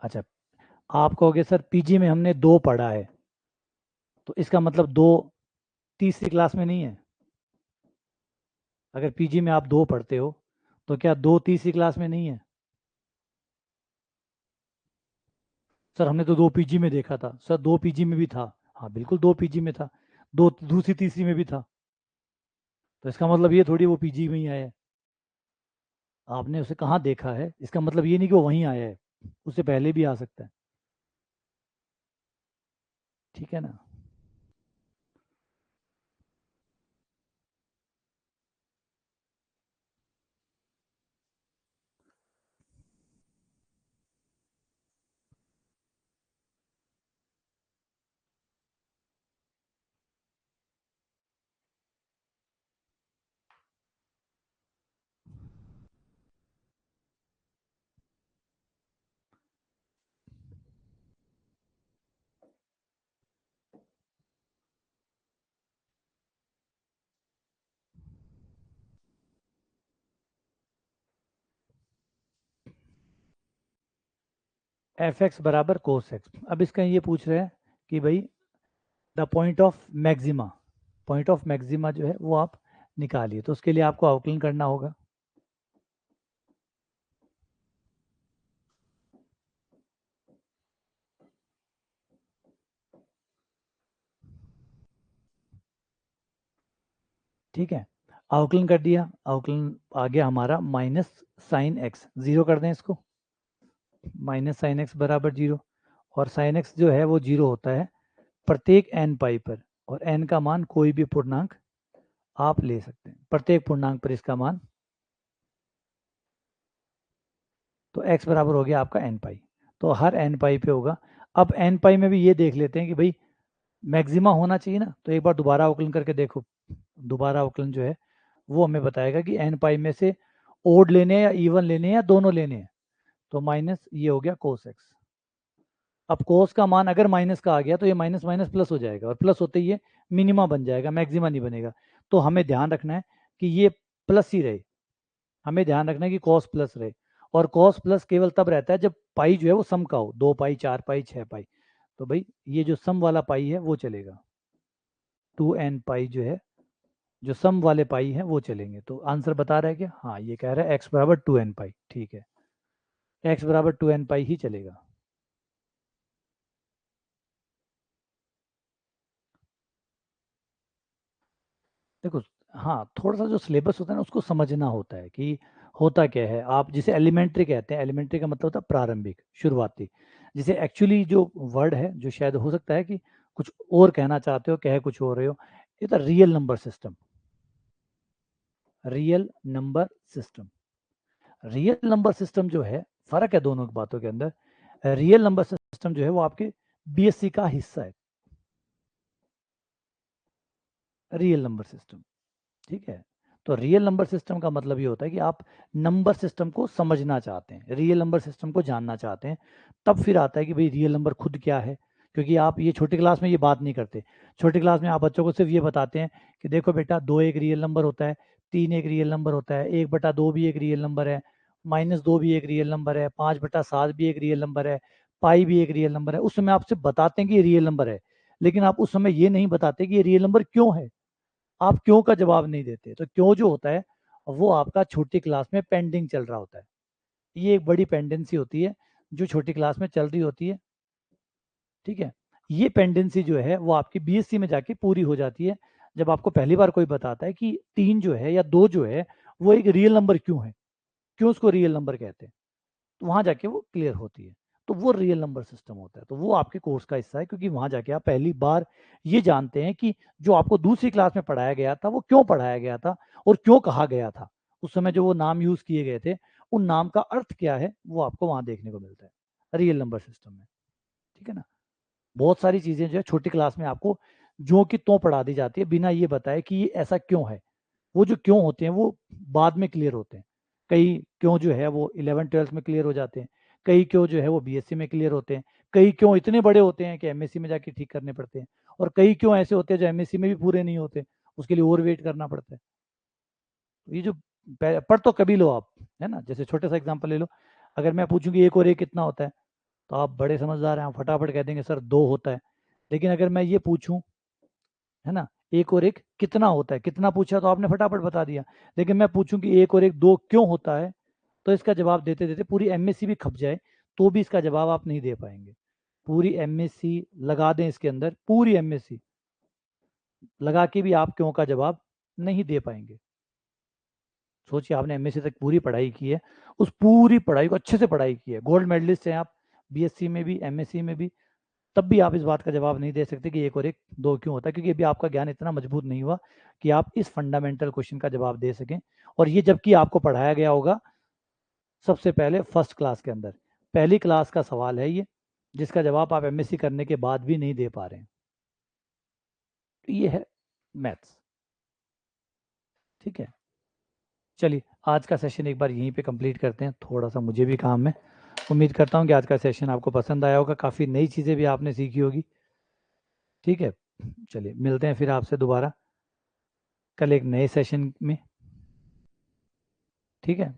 अच्छा, आप कहोगे सर पीजी में हमने 2 पढ़ा है, तो इसका मतलब 2 तीसरी क्लास में नहीं है? अगर पीजी में आप 2 पढ़ते हो तो क्या 2 तीसरी क्लास में नहीं है? सर हमने तो 2 पीजी में देखा था। सर 2 पीजी में भी था। हाँ बिल्कुल 2 पीजी में था, 2 दूसरी तीसरी में भी था। तो इसका मतलब ये थोड़ी वो पीजी में ही आया है। आपने उसे कहाँ देखा है, इसका मतलब ये नहीं कि वो वहीं आया है, उससे पहले भी आ सकता है। ठीक है ना? एफ एक्स बराबर कोस एक्स। अब इसका ये पूछ रहे हैं कि भाई the point of maxima, point of maxima जो है वो आप निकालिए, तो उसके लिए आपको आउटलाइन करना होगा। ठीक है, आउटलाइन कर दिया, आउटलाइन आ गया हमारा माइनस साइन एक्स, जीरो कर दें इसको, माइनस साइन एक्स बराबर जीरो। और साइन एक्स जो है वो जीरो होता है प्रत्येक एन पाई पर, और एन का मान कोई भी पूर्णांक आप ले सकते हैं, प्रत्येक पूर्णांक पर इसका मान, तो x बराबर हो गया आपका एन पाई, तो हर एन पाई पे होगा। अब एन पाई में भी ये देख लेते हैं कि भाई मैक्सिमा होना चाहिए ना, तो एक बार दोबारा अवकलन करके देखो। दोबारा अवकलन जो है वो हमें बताएगा कि एन पाई में से ओड लेने हैं या इवन लेने हैं या दोनों लेने हैं। तो माइनस ये हो गया कोस एक्स। अब कोस का मान अगर माइनस का आ गया तो ये माइनस माइनस प्लस हो जाएगा, और प्लस होते ही ये मिनिमा बन जाएगा, मैक्सिमा नहीं बनेगा। तो हमें ध्यान रखना है कि ये प्लस ही रहे, हमें ध्यान रखना है कि कॉस प्लस रहे। और कॉस प्लस केवल तब रहता है जब पाई जो है वो सम का हो, 2 पाई 4 पाई 6 पाई। तो भाई ये जो सम वाला पाई है वो चलेगा, 2n पाई जो है, जो सम वाले पाई है वो चलेंगे। तो आंसर बता रहा है क्या? हाँ ये कह रहा है x बराबर 2n पाई, ठीक है, x बराबर 2n पाई ही चलेगा। देखो, हाँ थोड़ा सा जो सिलेबस होता है ना उसको समझना होता है कि होता क्या है। आप जिसे एलिमेंट्री कहते हैं, एलिमेंट्री का मतलब होता है प्रारंभिक, शुरुआती। जिसे एक्चुअली जो वर्ड है, जो शायद हो सकता है कि कुछ और कहना चाहते हो, कह कुछ हो रहे हो, ये तो real number system, real number system. Real number system जो है, फर्क है दोनों बातों के अंदर। रियल नंबर सिस्टम जो है वो आपके बीएससी का हिस्सा है, रियल नंबर सिस्टम। ठीक है, तो रियल नंबर सिस्टम का मतलब ये होता है कि आप नंबर सिस्टम को समझना चाहते हैं, रियल नंबर सिस्टम को जानना चाहते हैं, तब फिर आता है कि भाई रियल नंबर खुद क्या है। क्योंकि आप ये छोटी क्लास में ये बात नहीं करते, छोटी क्लास में आप बच्चों को सिर्फ ये बताते हैं कि देखो बेटा 2 एक रियल नंबर होता है, 3 एक रियल नंबर होता है, 1/2 भी एक रियल नंबर है, -2 भी एक रियल नंबर है, 5/7 भी एक रियल नंबर है, पाई भी एक रियल नंबर है। उस समय आपसे बताते हैं कि ये रियल नंबर है, लेकिन आप उस समय ये नहीं बताते कि ये रियल नंबर क्यों है। आप क्यों का जवाब नहीं देते, तो क्यों जो होता है वो आपका छोटी क्लास में पेंडिंग चल रहा होता है। ये एक बड़ी पेंडेंसी होती है जो छोटी क्लास में चल रही होती है। ठीक है, ये पेंडेंसी जो है वो आपकी बीएससी में जाके पूरी हो जाती है, जब आपको पहली बार कोई बताता है कि 3 जो है या 2 जो है वो एक रियल नंबर क्यों है, क्यों उसको रियल नंबर कहते हैं, तो वहां जाके वो क्लियर होती है। तो वो रियल नंबर सिस्टम होता है, तो वो आपके कोर्स का हिस्सा है, क्योंकि वहां जाके आप पहली बार ये जानते हैं कि जो आपको दूसरी क्लास में पढ़ाया गया था वो क्यों पढ़ाया गया था और क्यों कहा गया था। उस समय जो वो नाम यूज किए गए थे उन नाम का अर्थ क्या है वो आपको वहां देखने को मिलता है रियल नंबर सिस्टम में। ठीक है ना, बहुत सारी चीजें जो है छोटी क्लास में आपको जो कि तो पढ़ा दी जाती है बिना ये बताए कि ये ऐसा क्यों है। वो जो क्यों होते हैं वो बाद में क्लियर होते हैं। कई क्यों जो है वो 11th 12th में क्लियर हो जाते हैं, कई क्यों जो है वो बीएससी में क्लियर होते हैं, कई क्यों इतने बड़े होते हैं कि एमएससी में जाके ठीक करने पड़ते हैं, और कई क्यों ऐसे होते हैं जो एमएससी में भी पूरे नहीं होते, उसके लिए और वेट करना पड़ता है। ये जो पढ़ तो कभी लो आप, है ना। जैसे छोटे सा एग्जाम्पल ले लो, अगर मैं पूछूं कि 1 और 1 कितना होता है, तो आप बड़े समझदार हैं, आप फटाफट कह देंगे सर 2 होता है। लेकिन अगर मैं ये पूछूं, है ना, 1 और 1 कितना होता है, कितना पूछा तो आपने फटाफट बता दिया। लेकिन मैं पूछूं कि 1 और 1 2 क्यों होता है, तो इसका जवाब देते देते पूरी एमएससी भी खप जाए तो भी इसका जवाब आप नहीं दे पाएंगे। पूरी एमएससी लगा दें इसके अंदर, पूरी एमएससी लगा के भी आप क्यों का जवाब नहीं दे पाएंगे। सोचिए आपने एमएससी तक पूरी पढ़ाई की है, उस पूरी पढ़ाई को अच्छे से पढ़ाई की है, गोल्ड मेडलिस्ट हैं आप, बीएससी में भी एमएससी में भी, तब भी आप इस बात का जवाब नहीं दे सकते कि 1 और 1 2 क्यों होता है, क्योंकि अभी आपका ज्ञान इतना मजबूत नहीं हुआ कि आप इस फंडामेंटल क्वेश्चन का जवाब दे सकें। और ये जबकि आपको पढ़ाया गया होगा सबसे पहले फर्स्ट क्लास के अंदर, पहली क्लास का सवाल है ये, जिसका जवाब आप एमएससी करने के बाद भी नहीं दे पा रहे हैं। तो ये है मैथ्स। ठीक है, चलिए आज का सेशन एक बार यहीं पे कंप्लीट करते हैं, थोड़ा सा मुझे भी काम है। उम्मीद करता हूँ कि आज का सेशन आपको पसंद आया होगा, काफ़ी नई चीज़ें भी आपने सीखी होगी। ठीक है, चलिए मिलते हैं फिर आपसे दोबारा कल एक नए सेशन में। ठीक है।